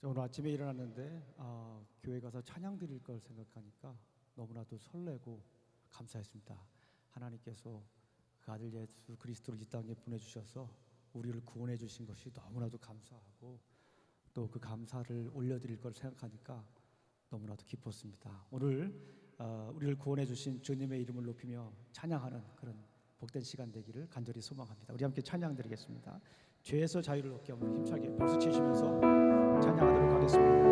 오늘 아침에 일어났는데 교회 가서 찬양 드릴 걸 생각하니까 너무나도 설레고 감사했습니다. 하나님께서 그 아들 예수 그리스도를 이 땅에 보내주셔서 우리를 구원해 주신 것이 너무나도 감사하고 또 그 감사를 올려드릴 걸 생각하니까 너무나도 기뻤습니다. 오늘 우리를 구원해 주신 주님의 이름을 높이며 찬양하는 그런 복된 시간 되기를 간절히 소망합니다. 우리 함께 찬양 드리겠습니다. 죄에서 자유를 얻게 하면 힘차게 박수 치시면서 찬양하도록 하겠습니다.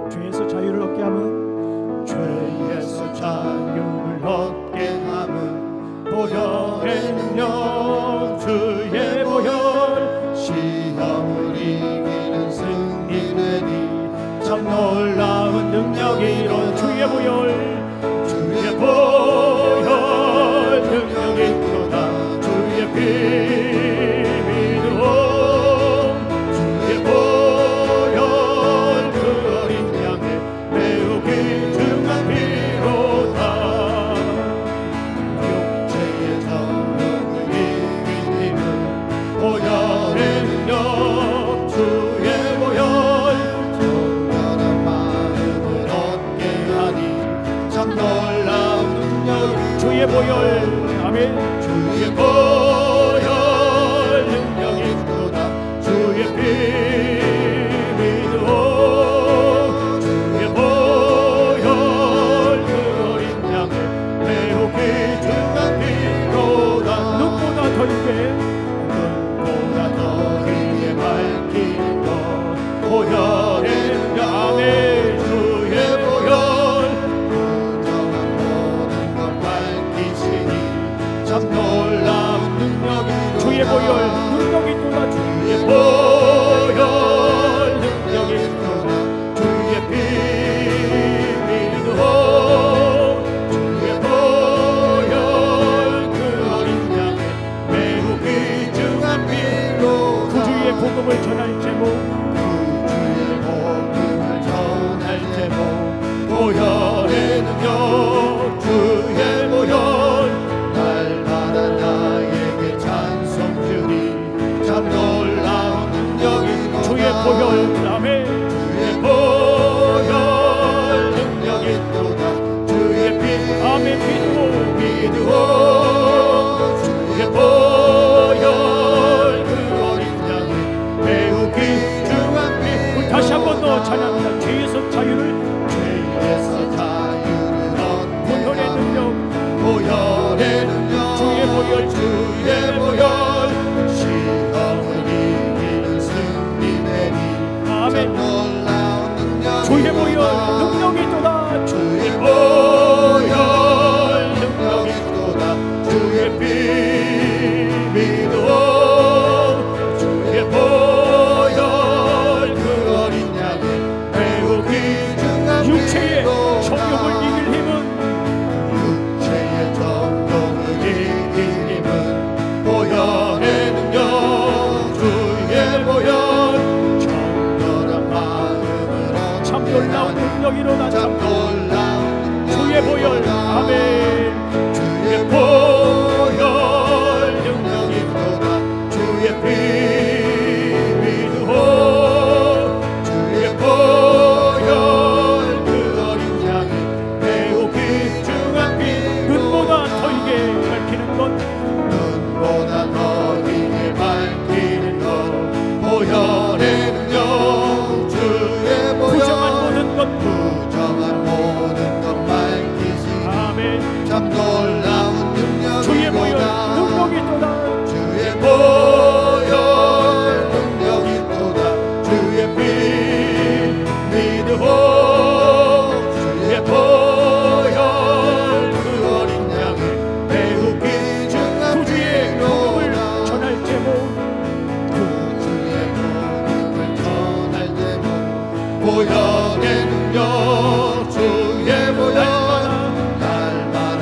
죄에서 자유를 얻게 하면, 죄에서 자유를 얻게 하면 보혈의 능력, 주의 보혈, 시험을 이기는 승리되니 참 놀라운 능력이로 주의 보혈, 주의 보혈 능력이 있도다. 주의 피로 주의 보혈 그 어린 양의 매우 귀중한 피로다. 육체의 성령을 이긴 힘은 보혈의 능력, 주의 보혈, 정결한 마음을 얻게 하니 참 놀라운 능력이 주의 보혈. 아멘. 주의 보혈 능력이 있도다. 주의 피 믿어 주의 보혈 그 어린 양의 매우 귀중한 피로다. 눈보다 더 있게, 눈보다 더 크게 밝히는 것 보혈의 능력. 아멘. 주의 보혈 부정한 모든 것 밝히시니 참 놀라운 능력이 주의 보혈 능력이 있도다. 주의 보혈 능력이 있도다. 주의 피 믿어 주의 보혈 그 어린 양의 매우 귀중한 피로 그 주의 복음을 전할 제목, 그 주의 복음을 전할 제목 보혈의 능력, 주의 보혈 날마다 나에게 찬송 주니 참 놀라운 능력이 주의 보혈. 아멘. 주의 보혈 능력이 있도다. 주의 피 아멘. 믿으오 주의 보혈 그 어린 양의 매우 귀중한 피. 우리 다시 한 번 더 찬양합니다. 죄에서 자유를 얻게 보혈의 능력, 보혈의 능력, 주의 보혈, 주의 보혈, 시험을 이기는 승리되니 아멘. 놀라운 능력, 주의 보혈 능력이 있도다. 주의 보혈 능력이 있도다. 주의 피 믿어 주의 보혈 그 어린 양의 매우 귀중한 육체의 정욕을 이길 힘은, 육체의 정욕을 이길 힘은 보혈의 능력, 주의 보혈, 정결한 마음을 얻게 참 놀라운 능력이로다. 참 놀라운 주의 보혈. 아멘. 주의 보혈 능력이 있도다. 주의 피 믿어 주의 보혈 그 어린 양의 매우 귀중한 피. 눈보다 더 이게 밝히는 것, 눈보다 더 이게 밝히는 것 보혈의 능력, 주의 보혈 부정한 모든 것, 부정한 모든 것 밝히시니 아멘. 참 놀라운 능력 주의 보혈 능력이 있도다. 주의 보혈 능력이 있도다. 주의 피 믿어 주의 보혈 그 어린 양의 매우 귀중한 주의 복음을 전할 제목, 그 주의 복음을 전할 제목 보혈의 능력, 주의 보혈 날마다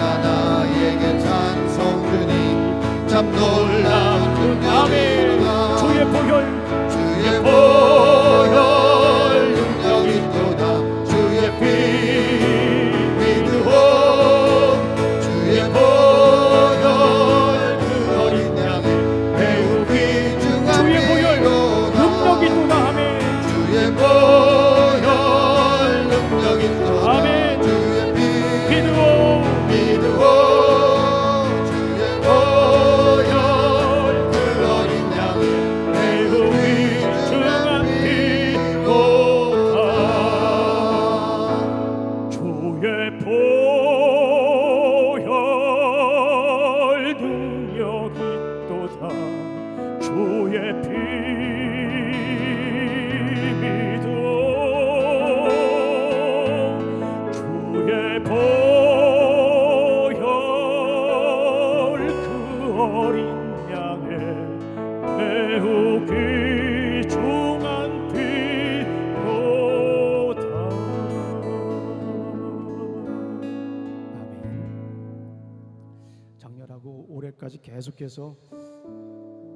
오늘까지 계속해서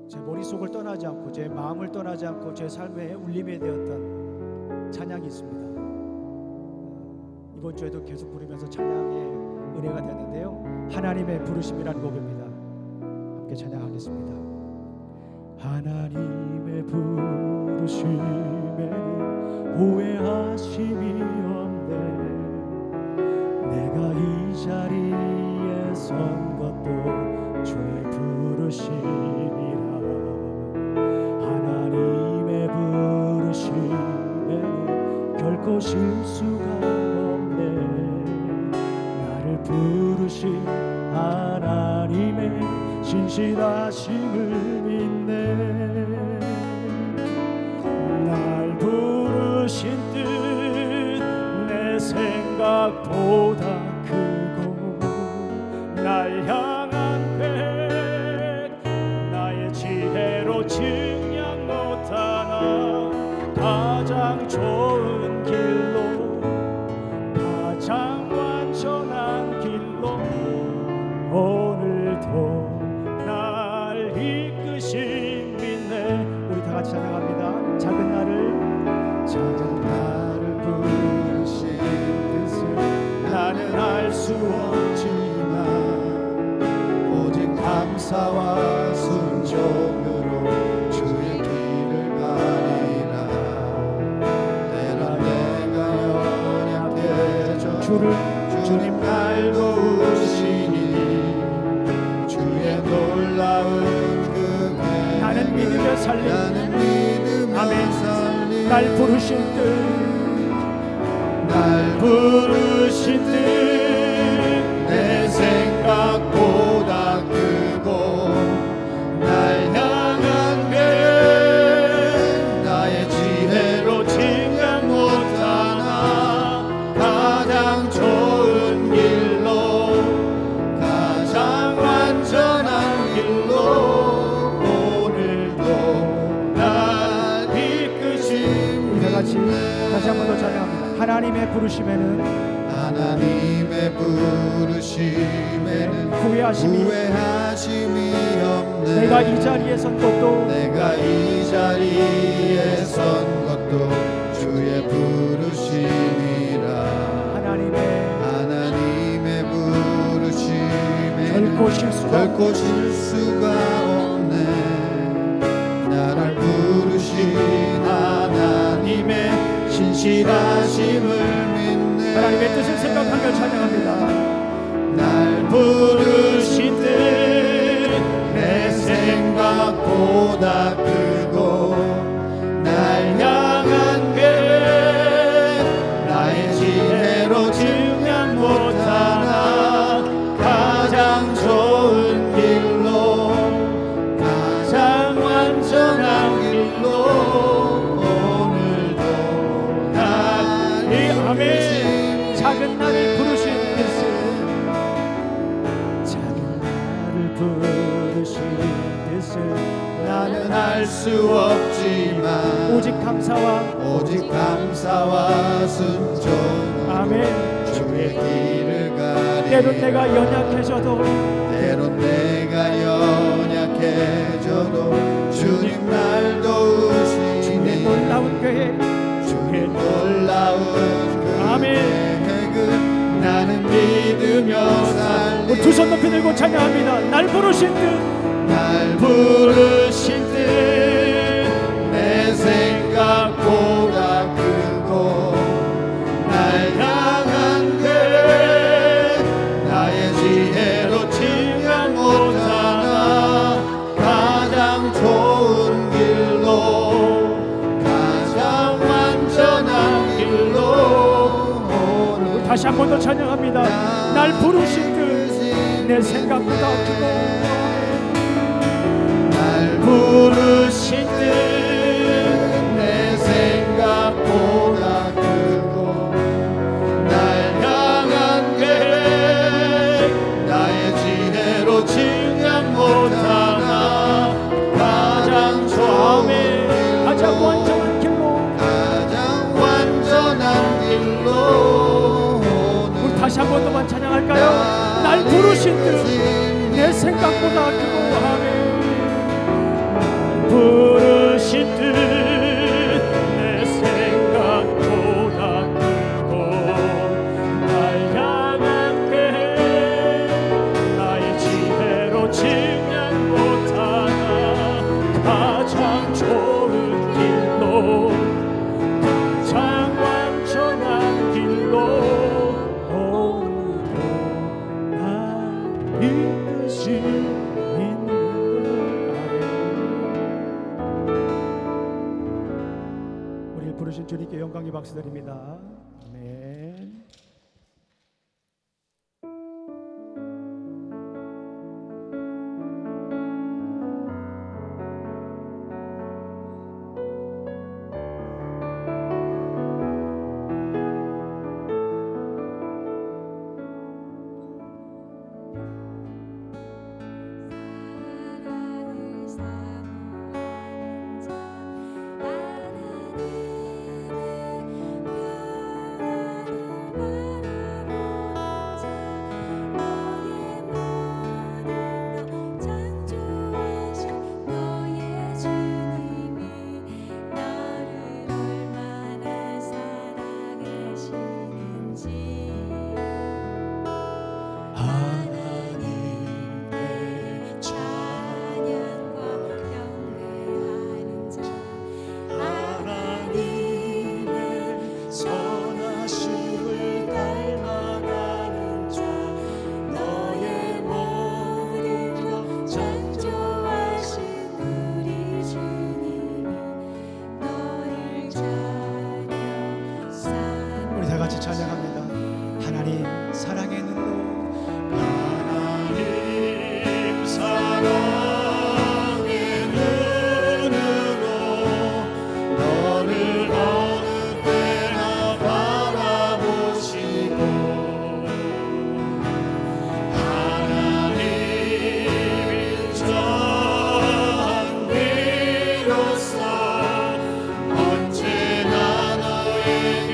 제 머릿속을 떠나지 않고 제 마음을 떠나지 않고 제 삶의 울림이 되었던 찬양이 있습니다. 이번 주에도 계속 부르면서 찬양의 은혜가 되는데요, 하나님의 부르심이라는 곡입니다. 함께 찬양하겠습니다. 하나님의 부르심에는 후회하심이 없네. 내가 이 자리에 선 것도 주의 부르심이라. 하나님의 부르심에는 결코 실수가 없네. 나를 부르신 하나님의 신실하심을 믿네. 날 부르신 뜻 내 생각보다 크고, 날 향한 계획 나의 지혜로 증량 못하나. 가장 좋은 길로, 가장 완전한 길로 오늘도 날 이끄신 믿네. 우리 다 같이 찬양합니다. 작은 나를 부르신 뜻을 나는 알 수 없지만 오직 감사와 순종으로 주의 길을 가리라. 때론 내가 연약해져 주님 날 도우시니 주의 놀라운 그 나는 믿으며 살림. 나는 믿으며 아멘. 살림. 날 부르신 뜻, 날 부르신 뜻 내 생각보다 크고, 날 향한 계획 나의 지혜로 증량 못하나. 가장 좋은 길로, 가장 완전한 길로 오늘도 날 이끄신 우리 같이 다시 한 번 더 찬양합니다. 하나님의 부르심에는 하나님의 부르심에는 후회하심이 없네. 내가 이 자리에 선 것도 내가 이 자리에 선 것도 주의 부르심이라. 하나님의 부르심에는 결코 실수가 없네. 나를 부르신 하나님의 신실하심을 믿네. 하나님의 뜻을 생각하며 찬양합니다. 날 부르신 뜻 내 생각보다 크고, 날 향한 계획 나의 지혜로 증량 못하나. 가장 좋은 길로, 가장 완전한 길로 오늘도 날 아멘. 작은 나를 부르신 뜻을, 작은 나를 부르신 뜻을 나는 알 수 없지만 오직 감사와 순종 아멘. 주의 길을 가리. 때론 내가 연약해져도 때론 내가 연약해져도 주님 날 도우시니. 주의 놀라운 계획, 주의 놀라운 그 아멘. 계획을 나는 믿으며 살리. 두 손 높이 들고 찬양합니다. 날 부르신 뜻, 날 부르신 뜻 내 생각보다 크고, 날 향한 계획 나의 지혜로 증량 못하나. 가장 좋은 길로, 가장 완전한 길로 오늘 다시 한 번 더 찬양합니다. 날 부르신 뜻 내 생각보다 크고, 날 부르신 뜻 내 생각보다 크고, 날 향한 계획 나의 지혜로 증량 못하나. 가장 좋은 길로, 가장 완전한 길로. 가장 완전한 길로 우리 다시 한 번 더만 찬양할까요? 날 부르신 뜻 내 내 생각보다 크고 아멘. 부르신 뜻 내 생각보다 크고 날 향한 게 나의 지혜로 측량 못하나 가장 좋은 길로 가장 완전한 길로 오늘도 날 이끄시는 우리를 부르신 주님께 영광의 박수 드립니다. 아멘. 찬양합니다. 하나님 사랑의 눈으로 하나님 사랑의 눈으로 너를 어느 때나 바라보시고 하나님 인자함으로써 언제나 너에게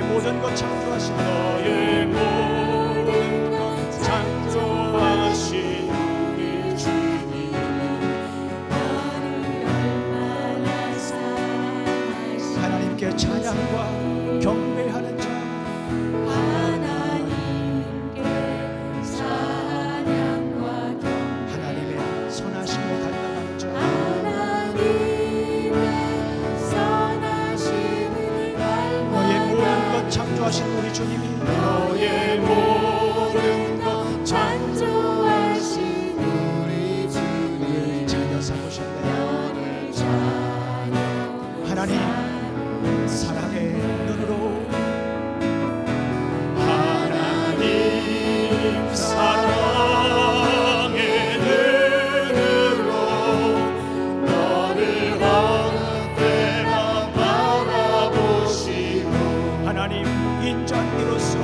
모든 것 창조하신 너의 모든 것 창조하신 우리 주님 너를 얼마나 사랑하시는지 하나님께 찬양과 경배하는 자 하나님께 찬양과 경배 하나님의 선하심을 닮아가는 자 하나님의 선하심을 너의 모든 닮아가는 것 창조하신 우리 주님이 너의 모든 것 창조하신 우리 주님 자녀 삼으셨네. 너를 찬양 하나님 사랑의 눈으로 하나님 사랑의 눈으로 너를 어느 때나 바라보시고 하나님 인자함으로써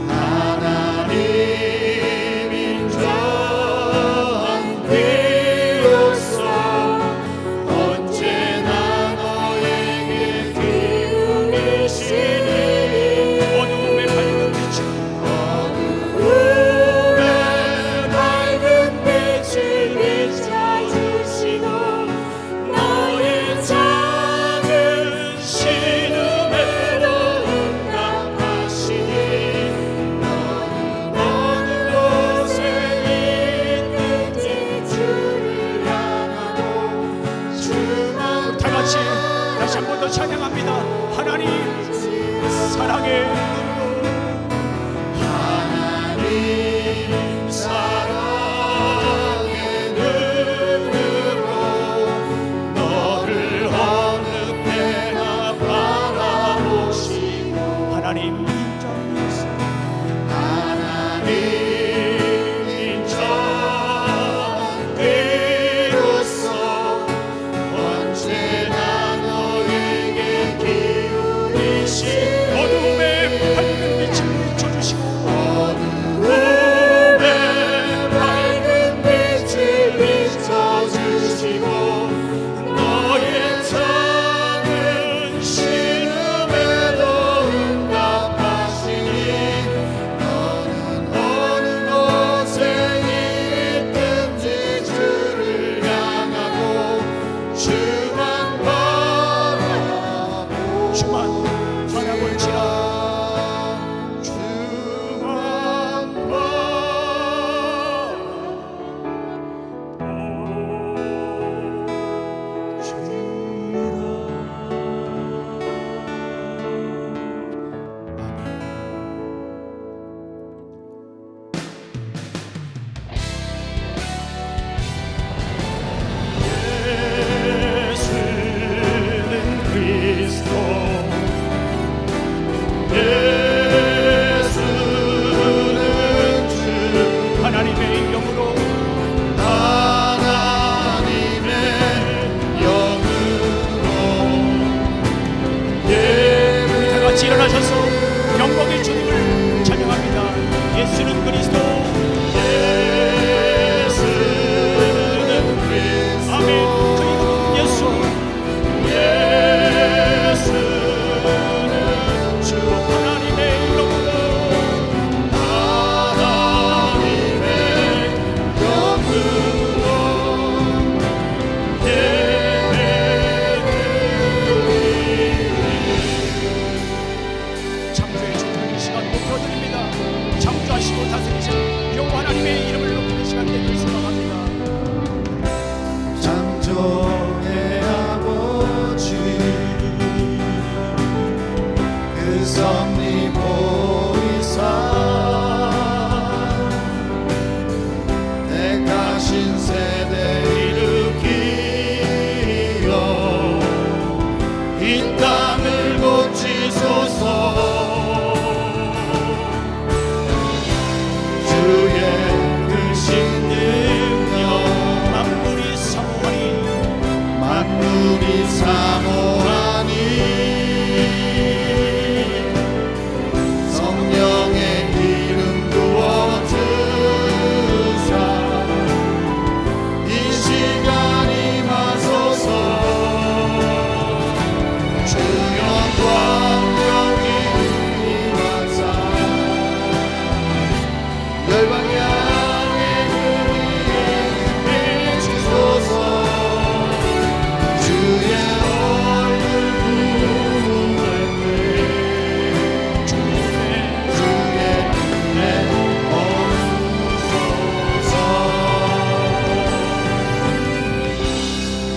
하나님 인자함으로써 언제나 너에게 기울이시니 어두움의 밝은 빛을 어두움의 밝은 빛을 비춰주시고 너의 작은 신음에도 응답하시니 너는 어느 통치하시고 다스리신 여호와 하나님의 이름을 높이는 시간 되길 소망합니다. 창조의 아버지 그 섭리 보이사 택하신 세대 일으키어 이 땅을 고치소서. 주의 크신 능력 만물이 사모하니 성령의 기름 부어 주사 이 시간이 마소서. 주 영광 여기 임하사 열방이 향해 그리 비추소서. 주의 얼굴 구할 때 주의 은혜 없소서.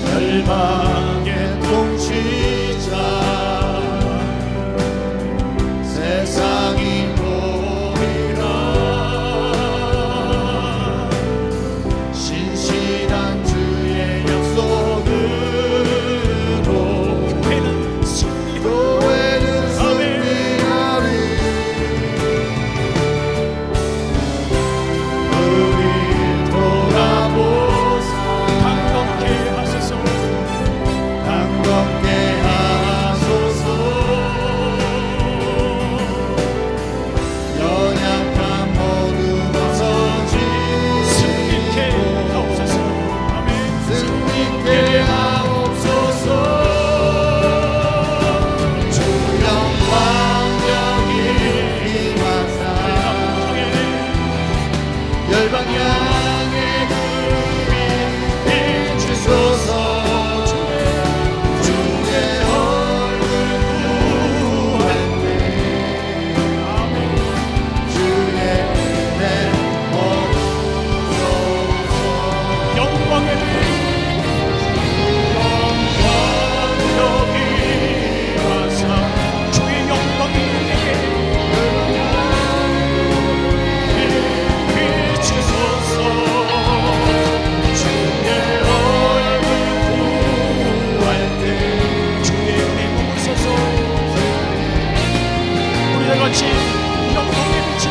열방의 통치자 세상이 보리라. 신실한 주의 약속으로 교회는 승리하리. 교회는 승리하리. 우리 돌아보사 강건케 하소서. 강건케 하소서. 연약한 모두 승리케 벗어지고 하옵소서. 아멘. 승리케 하옵소서. 주 영광 여기 임하사 열방 향해 그리 비추소서. 주의 얼굴 구할 때 주의 은혜 없소서. 영광의 여기 하사 주의 영광이 내게 비추소서. 주의 얼굴 구할 때 주의 은혜 부으소서. 우리와 같이 영광의 빛을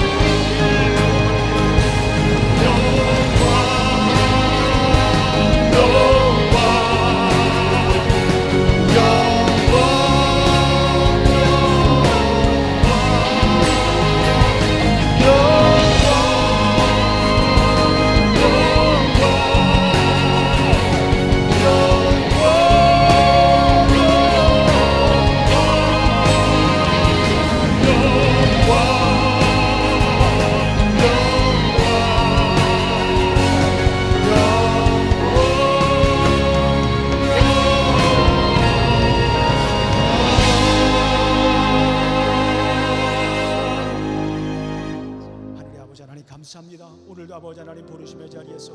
하늘의 아버지 하나님 감사합니다. 오늘도 아버지 하나님 부르심의 자리에서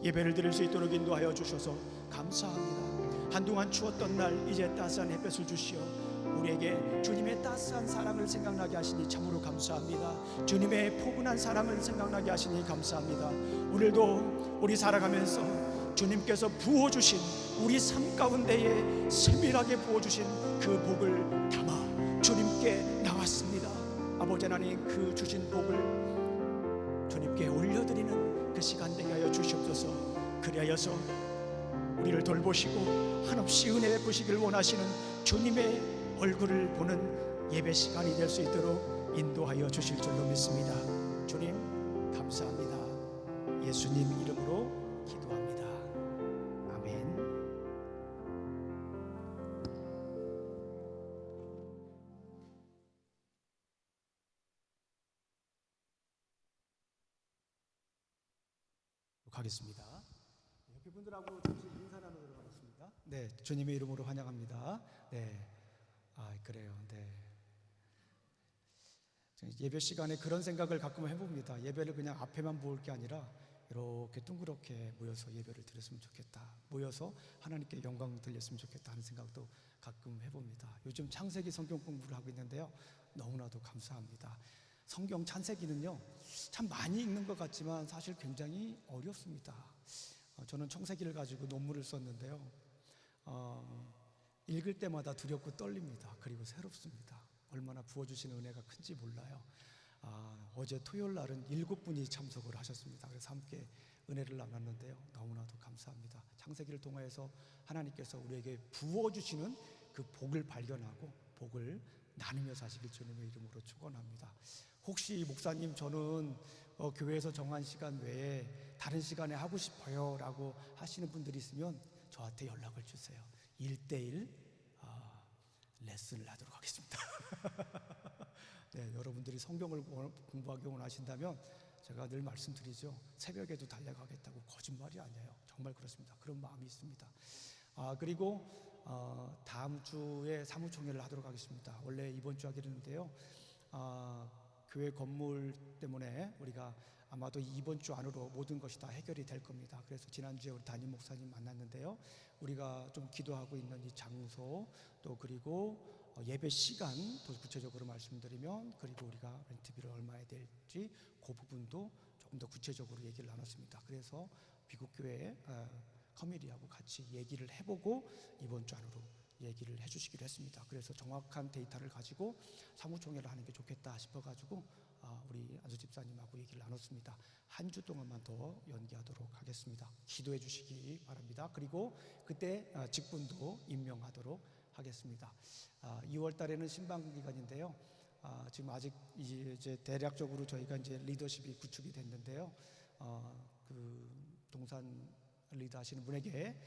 예배를 드릴 수 있도록 인도하여 주셔서 감사합니다. 한동안 추웠던 날 이제 따스한 햇볕을 주시어 우리에게 주님의 따스한 사랑을 생각나게 하시니 참으로 감사합니다. 주님의 포근한 사랑을 생각나게 하시니 감사합니다. 오늘도 우리 살아가면서 주님께서 부어주신 우리 삶 가운데에 세밀하게 부어주신 그 복을 담아 주님께 나왔습니다. 아버지 하나님 그 주신 복을 주님께 올려드리는 그 시간 되게 하여 주시옵소서. 그리하여서 우리를 돌보시고 한없이 은혜 베푸시길 원하시는 주님의 얼굴을 보는 예배 시간이 될 수 있도록 인도하여 주실 줄로 믿습니다. 주님 감사합니다. 예수님 이름으로 기도합니다. 아멘. 하겠습니다. 옆에 분들하고 잠시 인사 나누도록 하겠습니다. 네, 주님의 이름으로 환영합니다. 네, 그래요. 네. 예배 시간에 그런 생각을 가끔 해봅니다. 예배를 그냥 앞에만 모을 게 아니라 이렇게 둥그렇게 모여서 예배를 드렸으면 좋겠다, 모여서 하나님께 영광 돌렸으면 좋겠다 하는 생각도 가끔 해봅니다. 요즘 창세기 성경 공부를 하고 있는데요, 너무나도 감사합니다. 성경 창세기는요 참 많이 읽는 것 같지만 사실 굉장히 어렵습니다. 저는 창세기를 가지고 논문을 썼는데요, 읽을 때마다 두렵고 떨립니다. 그리고 새롭습니다. 얼마나 부어주시는 은혜가 큰지 몰라요. 어제 토요일 날은 7분이 참석을 하셨습니다. 그래서 함께 은혜를 나눴는데요, 너무나도 감사합니다. 창세기를 통해서 하나님께서 우리에게 부어주시는 그 복을 발견하고 복을 나누며 사시길 주님의 이름으로 축원합니다. 혹시 목사님 저는 교회에서 정한 시간 외에 다른 시간에 하고 싶어요 라고 하시는 분들이 있으면 저한테 연락을 주세요. 1:1 레슨을 하도록 하겠습니다. 네, 여러분들이 성경을 공부하기 원하신다면 제가 늘 말씀드리죠, 새벽에도 달려가겠다고. 거짓말이 아니에요. 정말 그렇습니다. 그런 마음이 있습니다. 그리고 다음 주에 사무총회를 하도록 하겠습니다. 원래 이번 주 하기로 했는데요, 교회 건물 때문에 우리가 아마도 이번 주 안으로 모든 것이 다 해결이 될 겁니다. 그래서 지난주에 우리 담임 목사님 만났는데요, 우리가 좀 기도하고 있는 이 장소, 또 그리고 예배 시간 더 구체적으로 말씀드리면, 그리고 우리가 렌트비를 얼마에 될지 그 부분도 조금 더 구체적으로 얘기를 나눴습니다. 그래서 미국 교회 커뮤니티하고 같이 얘기를 해보고 이번 주 안으로 얘기를 해주시기로 했습니다. 그래서 정확한 데이터를 가지고 사무총회를 하는 게 좋겠다 싶어가지고 우리 안수 집사님하고 얘기를 나눴습니다. 한 주 동안만 더 연기하도록 하겠습니다. 기도해 주시기 바랍니다. 그리고 그때 직분도 임명하도록 하겠습니다. 2월 달에는 신방 기간인데요, 지금 아직 이제 대략적으로 저희가 이제 리더십이 구축이 됐는데요, 그 동산 리더 하시는 분에게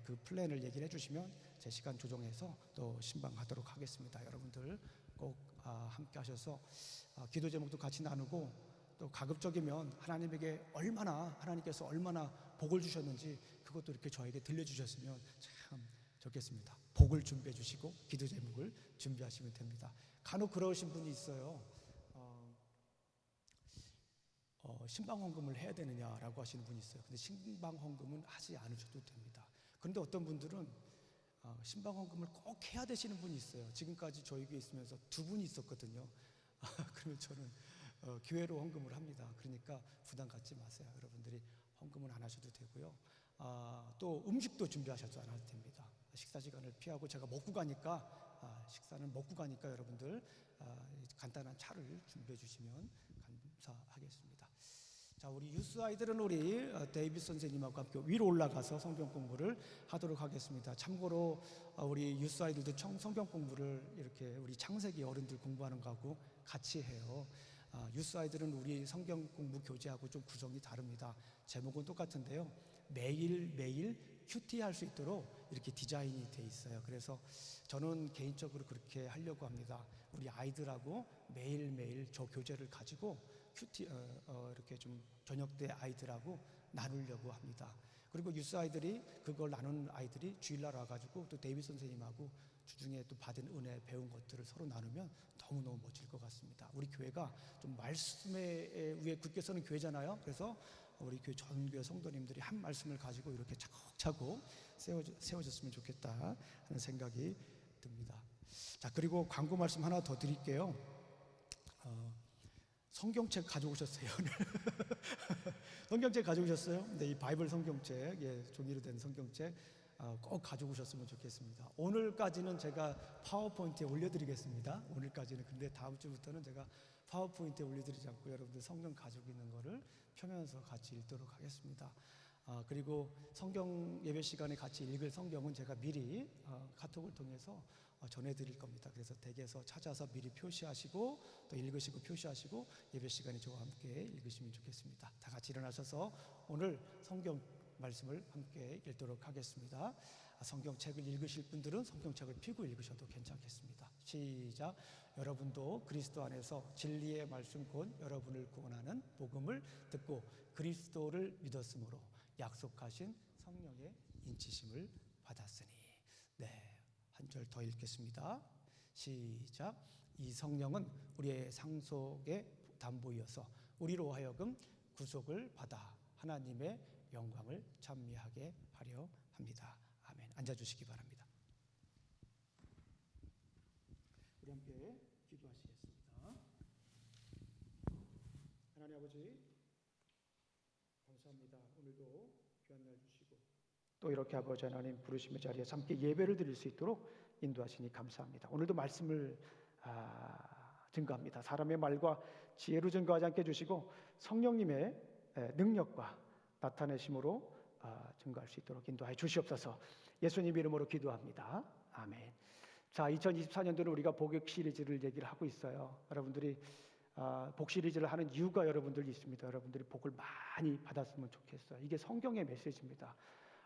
그 플랜을 얘기를 해주시면 제 시간 조정해서 또 신방하도록 하겠습니다. 여러분들 꼭 함께 하셔서 기도 제목도 같이 나누고, 또 가급적이면 하나님께서 얼마나 복을 주셨는지 그것도 이렇게 저에게 들려주셨으면 참 좋겠습니다. 복을 준비해 주시고 기도 제목을 준비하시면 됩니다. 간혹 그러신 분이 있어요. 신방 헌금을 해야 되느냐라고 하시는 분이 있어요. 근데 신방 헌금은 하지 않으셔도 됩니다. 그런데 어떤 분들은 신방 헌금을 꼭 해야 되시는 분이 있어요. 지금까지 저희 교회에 있으면서 2분이 있었거든요. 그러면 저는 교회로 헌금을 합니다. 그러니까 부담 갖지 마세요. 여러분들이 헌금은 안 하셔도 되고요. 또 음식도 준비하셔도 안 해도 됩니다. 식사 시간을 피하고 제가 먹고 가니까, 식사는 먹고 가니까 여러분들 간단한 차를 준비해 주시면 감사하겠습니다. 자, 우리 유스 아이들은 우리 데이비드 선생님하고 함께 위로 올라가서 성경 공부를 하도록 하겠습니다. 참고로 우리 유스 아이들도 성경 공부를 이렇게 우리 창세기 어른들 공부하는 거하고 같이 해요. 유스 아이들은 우리 성경 공부 교재하고 좀 구성이 다릅니다. 제목은 똑같은데요, 매일매일 큐티할 수 있도록 이렇게 디자인이 돼 있어요. 그래서 저는 개인적으로 그렇게 하려고 합니다. 우리 아이들하고 매일매일 저 교재를 가지고 큐티 이렇게 좀 저녁 때 아이들하고 나누려고 합니다. 그리고 유스 아이들이 그걸 나누는 아이들이 주일날 와가지고 또 데이비드 선생님하고 주중에 또 받은 은혜 배운 것들을 서로 나누면 너무너무 멋질 것 같습니다. 우리 교회가 좀 말씀에 위에 굳게 서는 교회잖아요. 그래서 우리 교회 전교회 성도님들이 한 말씀을 가지고 이렇게 차곡차곡 세워졌으면 좋겠다 하는 생각이 듭니다. 자, 그리고 광고 말씀 하나 더 드릴게요. 성경책 가져오셨어요. 성경책 가져오셨어요? 네, 이 바이블 성경책, 종이로 된 성경책 꼭 가져오셨으면 좋겠습니다. 오늘까지는 제가 파워포인트에 올려드리겠습니다. 오늘까지는. 근데 다음 주부터는 제가 파워포인트에 올려드리지 않고 여러분들 성경 가지고 있는 거를 펴면서 같이 읽도록 하겠습니다. 그리고 성경 예배 시간에 같이 읽을 성경은 제가 미리 카톡을 통해서 전해드릴 겁니다. 그래서 댁에서 찾아서 미리 표시하시고 또 읽으시고 표시하시고 예배 시간에 저와 함께 읽으시면 좋겠습니다. 다 같이 일어나셔서 오늘 성경 말씀을 함께 읽도록 하겠습니다. 성경책을 읽으실 분들은 성경책을 펴고 읽으셔도 괜찮겠습니다. 시작. 여러분도 그리스도 안에서 진리의 말씀 곧 여러분을 구원하는 복음을 듣고 그리스도를 믿었으므로 약속하신 성령의 인치심을 받았으니. 네, 한 절 더 읽겠습니다. 시작. 이 성령은 우리의 상속의 담보이어서 우리로 하여금 구속을 받아 하나님의 영광을 찬미하게 하려 합니다. 아멘. 앉아주시기 바랍니다. 우리 함께 기도하시겠습니다. 하나님 아버지, 감사합니다. 오늘도 귀한 날 주시고 또 이렇게 아버지 하나님 부르심의 자리에서 함께 예배를 드릴 수 있도록 인도하시니 감사합니다. 오늘도 말씀을 증거합니다. 사람의 말과 지혜로 증거하지 않게 해주시고 성령님의 능력과 나타내심으로 증거할 수 있도록 인도하여 주시옵소서. 예수님 이름으로 기도합니다. 아멘. 자, 2024년도는 우리가 복역 시리즈를 얘기를 하고 있어요. 여러분들이 복 시리즈를 하는 이유가 여러분들 있습니다. 여러분들이 복을 많이 받았으면 좋겠어요. 이게 성경의 메시지입니다.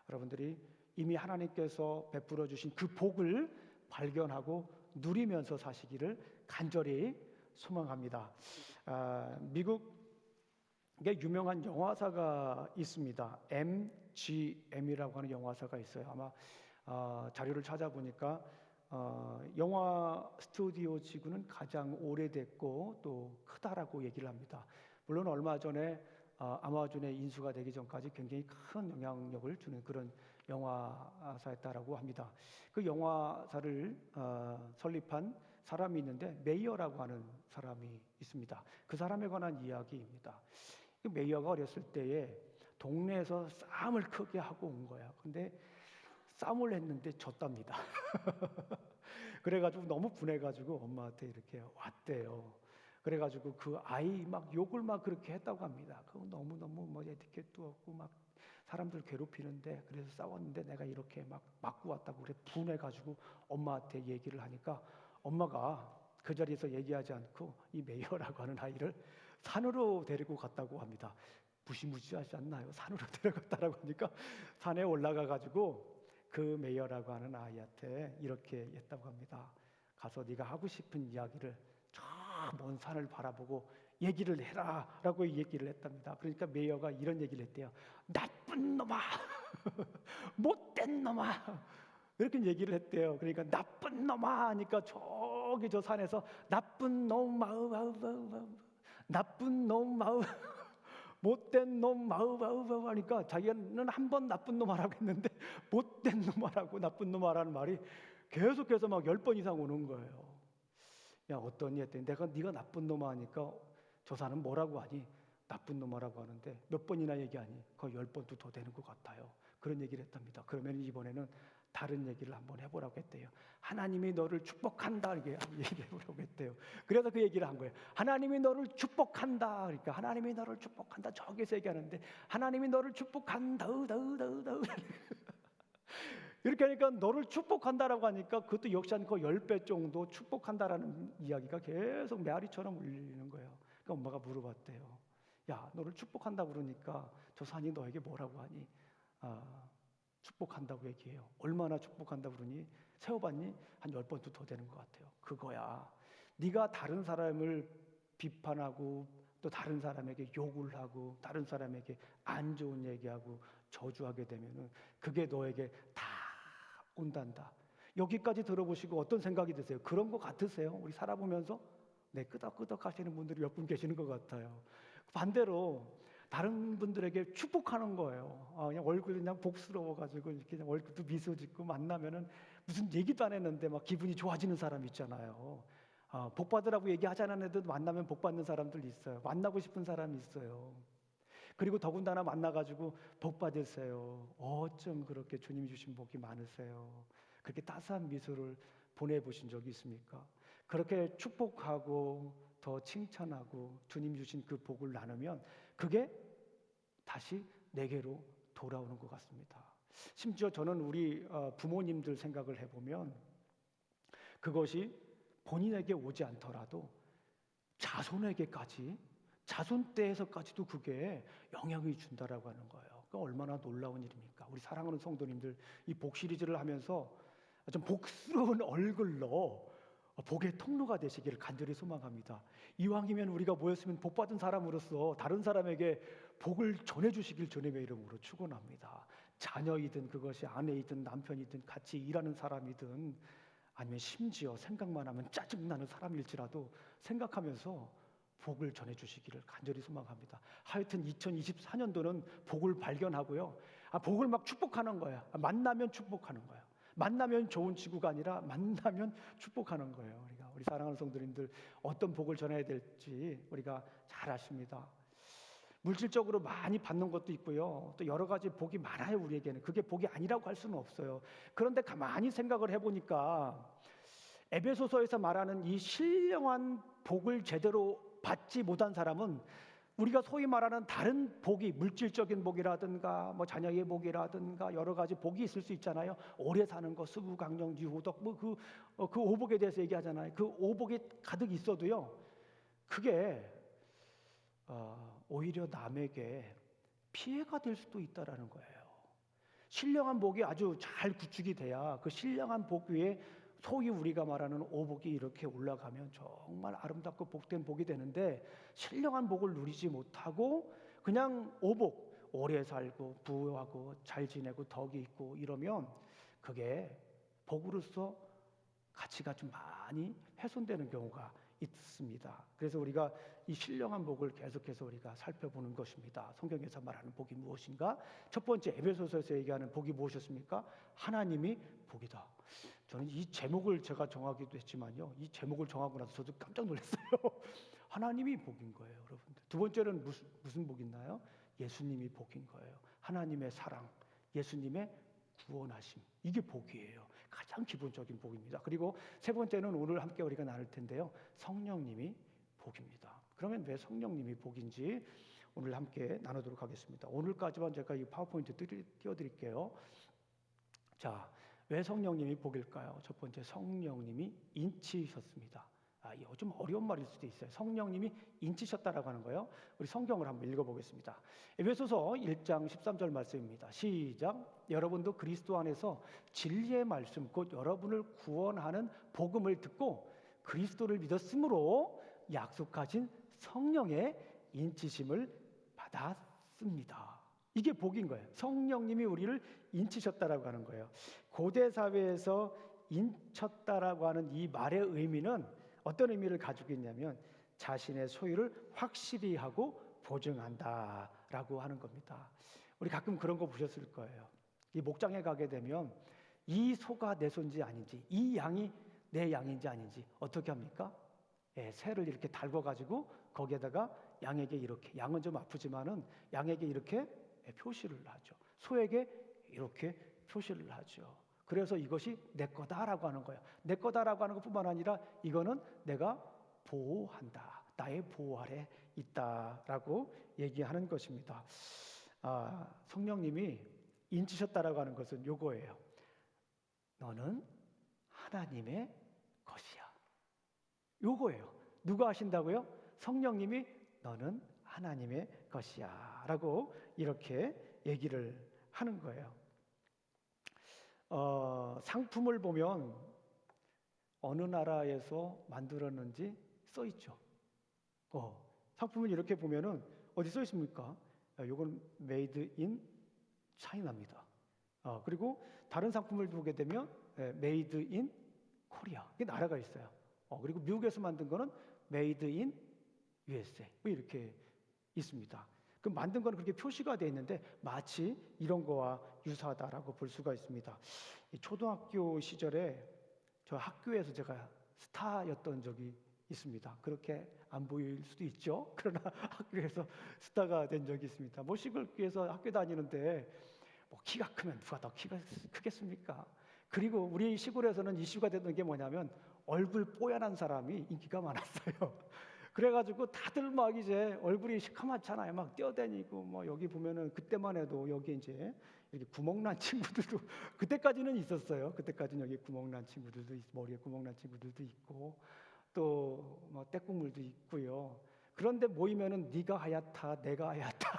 여러분들이 이미 하나님께서 베풀어 주신 그 복을 발견하고 누리면서 사시기를 간절히 소망합니다. 미국의 유명한 영화사가 있습니다. MGM이라고 하는 영화사가 있어요. 아마 자료를 찾아보니까 영화 스튜디오 지구는 가장 오래됐고 또 크다라고 얘기를 합니다. 물론 얼마 전에 아마존의 인수가 되기 전까지 굉장히 큰 영향력을 주는 그런 영화사였다라고 합니다. 그 영화사를 설립한 사람이 있는데 메이어라고 하는 사람이 있습니다. 그 사람에 관한 이야기입니다. 그 메이어가 어렸을 때에 동네에서 싸움을 크게 하고 온 거야. 근데 싸움을 했는데 졌답니다. 그래가지고 너무 분해가지고 엄마한테 이렇게 왔대요. 그래가지고 그 아이 막 욕을 막 그렇게 했다고 합니다. 그거 너무너무 뭐 에티켓도 없고 막 사람들 괴롭히는데 그래서 싸웠는데 내가 이렇게 막 맞고 왔다고 그래 분해가지고 엄마한테 얘기를 하니까 엄마가 그 자리에서 얘기하지 않고 이 메이어라고 하는 아이를 산으로 데리고 갔다고 합니다. 무시무시하지 않나요? 산으로 데려갔다라고 하니까 산에 올라가가지고 그 메이어라고 하는 아이한테 이렇게 했다고 합니다. 가서 네가 하고 싶은 이야기를 저 먼 산을 바라보고 얘기를 해라 라고 얘기를 했답니다. 그러니까 메이어가 이런 얘기를 했대요. 나쁜 놈아 못된 놈아 이렇게 얘기를 했대요. 그러니까 나쁜 놈아 하니까 저기 저 산에서 나쁜 놈 나쁜 놈 못된 놈 마우바우바우 하니까 자기는 한 번 나쁜 놈 하라고 했는데 못된 놈 하라고 나쁜 놈 하라는 말이 계속해서 막 10번 이상 오는 거예요. 야 어떠니 했더니 내가 네가 나쁜 놈 하니까 저 사람은 뭐라고 하니? 나쁜 놈 하라고 하는데 몇 번이나 얘기하니? 거의 10번도 더 되는 것 같아요. 그런 얘기를 했답니다. 그러면 이번에는 다른 얘기를 한번 해보라고 했대요. 하나님이 너를 축복한다 이렇게 얘기해보라고 했대요. 그래서 그 얘기를 한 거예요. 하나님이 너를 축복한다. 그러니까 하나님이 너를 축복한다. 저기서 얘기하는데 하나님이 너를 축복한다. 이렇게 하니까 너를 축복한다라고 하니까 그것도 역시 한 거의 10배 정도 축복한다라는 이야기가 계속 메아리처럼 울리는 거예요. 그러니까 엄마가 물어봤대요. 야 너를 축복한다고 그러니까 저 산이 너에게 뭐라고 하니? 축복한다고 얘기해요. 얼마나 축복한다고 그러니? 세어봤니? 한 10번도 더 되는 것 같아요. 그거야. 네가 다른 사람을 비판하고 또 다른 사람에게 욕을 하고 다른 사람에게 안 좋은 얘기하고 저주하게 되면은 그게 너에게 다 온단다. 여기까지 들어보시고 어떤 생각이 드세요? 그런 거 같으세요? 우리 살아보면서 네, 끄덕끄덕 하시는 분들이 몇 분 계시는 것 같아요. 반대로 다른 분들에게 축복하는 거예요. 그냥 얼굴이 그냥 복스러워가지고 이렇게 그냥 얼굴도 미소 짓고 만나면은 무슨 얘기도 안 했는데 막 기분이 좋아지는 사람 있잖아요. 복 받으라고 얘기하지 않았는데도 만나면 복 받는 사람들 있어요. 만나고 싶은 사람이 있어요. 그리고 더군다나 만나가지고 복 받으세요. 어쩜 그렇게 주님이 주신 복이 많으세요. 그렇게 따스한 미소를 보내보신 적이 있습니까? 그렇게 축복하고 더 칭찬하고 주님 주신 그 복을 나누면 그게 다시 내게로 돌아오는 것 같습니다. 심지어 저는 우리 부모님들 생각을 해보면 그것이 본인에게 오지 않더라도 자손에게까지 자손 때에서까지도 그게 영향을 준다라고 하는 거예요. 그러니까 얼마나 놀라운 일입니까? 우리 사랑하는 성도님들 이 복 시리즈를 하면서 좀 복스러운 얼굴로 복의 통로가 되시기를 간절히 소망합니다. 이왕이면 우리가 모였으면 복 받은 사람으로서 다른 사람에게 복을 전해주시길 주님의 이름으로 축원합니다. 자녀이든 그것이 아내이든 남편이든 같이 일하는 사람이든 아니면 심지어 생각만 하면 짜증나는 사람일지라도 생각하면서 복을 전해주시기를 간절히 소망합니다. 하여튼 2024년도는 복을 발견하고요. 복을 막 축복하는 거야. 만나면 축복하는 거야. 만나면 좋은 지구가 아니라 만나면 축복하는 거예요. 우리 사랑하는 성도님들, 어떤 복을 전해야 될지 우리가 잘 아십니다. 물질적으로 많이 받는 것도 있고요. 또 여러 가지 복이 많아요, 우리에게는. 그게 복이 아니라고 할 수는 없어요. 그런데 가만히 생각을 해보니까 에베소서에서 말하는 이 신령한 복을 제대로 받지 못한 사람은 우리가 소위 말하는 다른 복이, 물질적인 복이라든가 뭐 자녀의 복이라든가 여러 가지 복이 있을 수 있잖아요. 오래 사는 거, 수구, 강령, 유호덕, 뭐 그 오복에 대해서 얘기하잖아요. 그 오복이 가득 있어도요, 그게 오히려 남에게 피해가 될 수도 있다라는 거예요. 신령한 복이 아주 잘 구축이 돼야 그 신령한 복 위에 소위 우리가 말하는 오복이 이렇게 올라가면 정말 아름답고 복된 복이 되는데, 신령한 복을 누리지 못하고 그냥 오복, 오래 살고 부하고 잘 지내고 덕이 있고 이러면 그게 복으로서 가치가 좀 많이 훼손되는 경우가 있습니다. 그래서 우리가 이 신령한 복을 계속해서 우리가 살펴보는 것입니다. 성경에서 말하는 복이 무엇인가? 첫 번째, 에베소서에서 얘기하는 복이 무엇이었습니까? 하나님이 복이다. 저는 이 제목을 제가 정하기도 했지만요, 이 제목을 정하고 나서 저도 깜짝 놀랐어요. 하나님이 복인 거예요, 여러분들. 두 번째는 무슨 복이 있나요? 예수님이 복인 거예요. 하나님의 사랑, 예수님의 구원하심, 이게 복이에요. 가장 기본적인 복입니다. 그리고 세 번째는 오늘 함께 우리가 나눌 텐데요, 성령님이 복입니다. 그러면 왜 성령님이 복인지 오늘 함께 나누도록 하겠습니다. 오늘까지만 제가 이 파워포인트 띄워드릴게요. 자, 왜 성령님이 복일까요? 첫 번째, 성령님이 인치셨습니다. 이거 좀 어려운 말일 수도 있어요. 성령님이 인치셨다라고 하는 거예요. 우리 성경을 한번 읽어보겠습니다. 에베소서 1장 13절 말씀입니다. 시작. 여러분도 그리스도 안에서 진리의 말씀, 곧 여러분을 구원하는 복음을 듣고 그리스도를 믿었으므로 약속하신 성령의 인치심을 받았습니다. 이게 복인 거예요. 성령님이 우리를 인치셨다라고 하는 거예요. 고대 사회에서 인쳤다라고 하는 이 말의 의미는 어떤 의미를 가지고 있냐면 자신의 소유를 확실히 하고 보증한다라고 하는 겁니다. 우리 가끔 그런 거 보셨을 거예요. 이 목장에 가게 되면 이 소가 내 소인지 아닌지, 이 양이 내 양인지 아닌지 어떻게 합니까? 새를 이렇게 달궈가지고 거기에다가 양에게 이렇게, 양은 좀 아프지만은 양에게 이렇게 표시를 하죠. 소에게 이렇게 표시를 하죠. 그래서 이것이 내 거다라고 하는 거예요. 내 거다라고 하는 것뿐만 아니라 이거는 내가 보호한다, 나의 보호 아래 있다라고 얘기하는 것입니다. 성령님이 인치셨다라고 하는 것은 요거예요. 너는 하나님의 것이야. 요거예요. 누가 하신다고요? 성령님이 너는 하나님의 것이야 라고 이렇게 얘기를 하는 거예요. 상품을 보면 어느 나라에서 만들었는지 써 있죠. 상품을 이렇게 보면은 어디 써 있습니까? 이건 made in China입니다. 그리고 다른 상품을 보게 되면 made in Korea, 이게 나라가 있어요. 그리고 미국에서 만든 거는 made in USA, 이렇게 있습니다. 그 만든 거는 그렇게 표시가 되어 있는데 마치 이런 거와 유사하다라고 볼 수가 있습니다. 초등학교 시절에 저 학교에서 제가 스타였던 적이 있습니다. 그렇게 안 보일 수도 있죠. 그러나 학교에서 스타가 된 적이 있습니다. 뭐 시골교에서 학교 다니는데 뭐 키가 크면 누가 더 키가 크겠습니까? 그리고 우리 시골에서는 이슈가 됐던 게 뭐냐면 얼굴 뽀얀한 사람이 인기가 많았어요. 그래가지고 다들 막 이제 얼굴이 시커멓잖아요. 막 뛰어다니고 뭐 여기 보면은 그때만 해도 여기 이제 이렇게 구멍난 친구들도 그때까지는 있었어요. 그때까지는 여기 구멍난 친구들도 머리에 구멍난 친구들도 있고 또 뭐 떼국물도 있고요. 그런데 모이면은 네가 하얗다, 내가 하얗다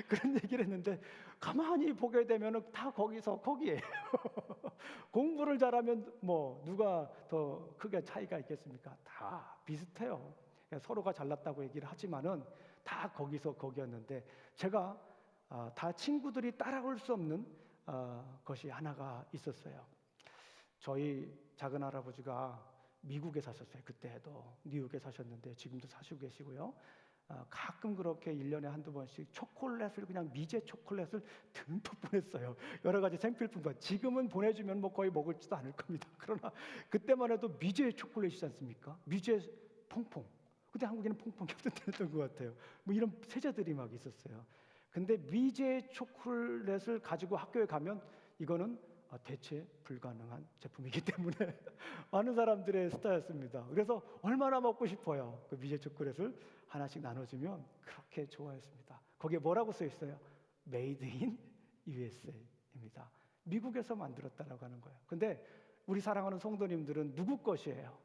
그런 얘기를 했는데 가만히 보게 되면은 다 거기에요. 공부를 잘하면 뭐 누가 더 크게 차이가 있겠습니까? 다 비슷해요. 서로가 잘났다고 얘기를 하지만은 다 거기였는데 제가 다 친구들이 따라올 수 없는 것이 하나가 있었어요. 저희 작은 할아버지가 미국에 사셨어요. 그때도 뉴욕에 사셨는데 지금도 사시고 계시고요. 가끔 그렇게 1년에 한두 번씩 초콜릿을, 그냥 미제 초콜릿을 듬뿍 보냈어요. 여러 가지 생필품과. 지금은 보내주면 뭐 거의 먹을지도 않을 겁니다. 그러나 그때만 해도 미제 초콜릿이지 않습니까? 미제 퐁퐁. 그때 한국에는 퐁퐁이 없었던 것 같아요. 뭐 이런 세제들이 막 있었어요. 근데 미제 초콜릿을 가지고 학교에 가면 이거는 대체 불가능한 제품이기 때문에 많은 사람들의 스타였습니다. 그래서 얼마나 먹고 싶어요. 그 미제 초콜릿을 하나씩 나눠주면 그렇게 좋아했습니다. 거기에 뭐라고 써 있어요? Made in USA입니다. 미국에서 만들었다라고 하는 거예요. 근데 우리 사랑하는 성도님들은 누구 것이에요?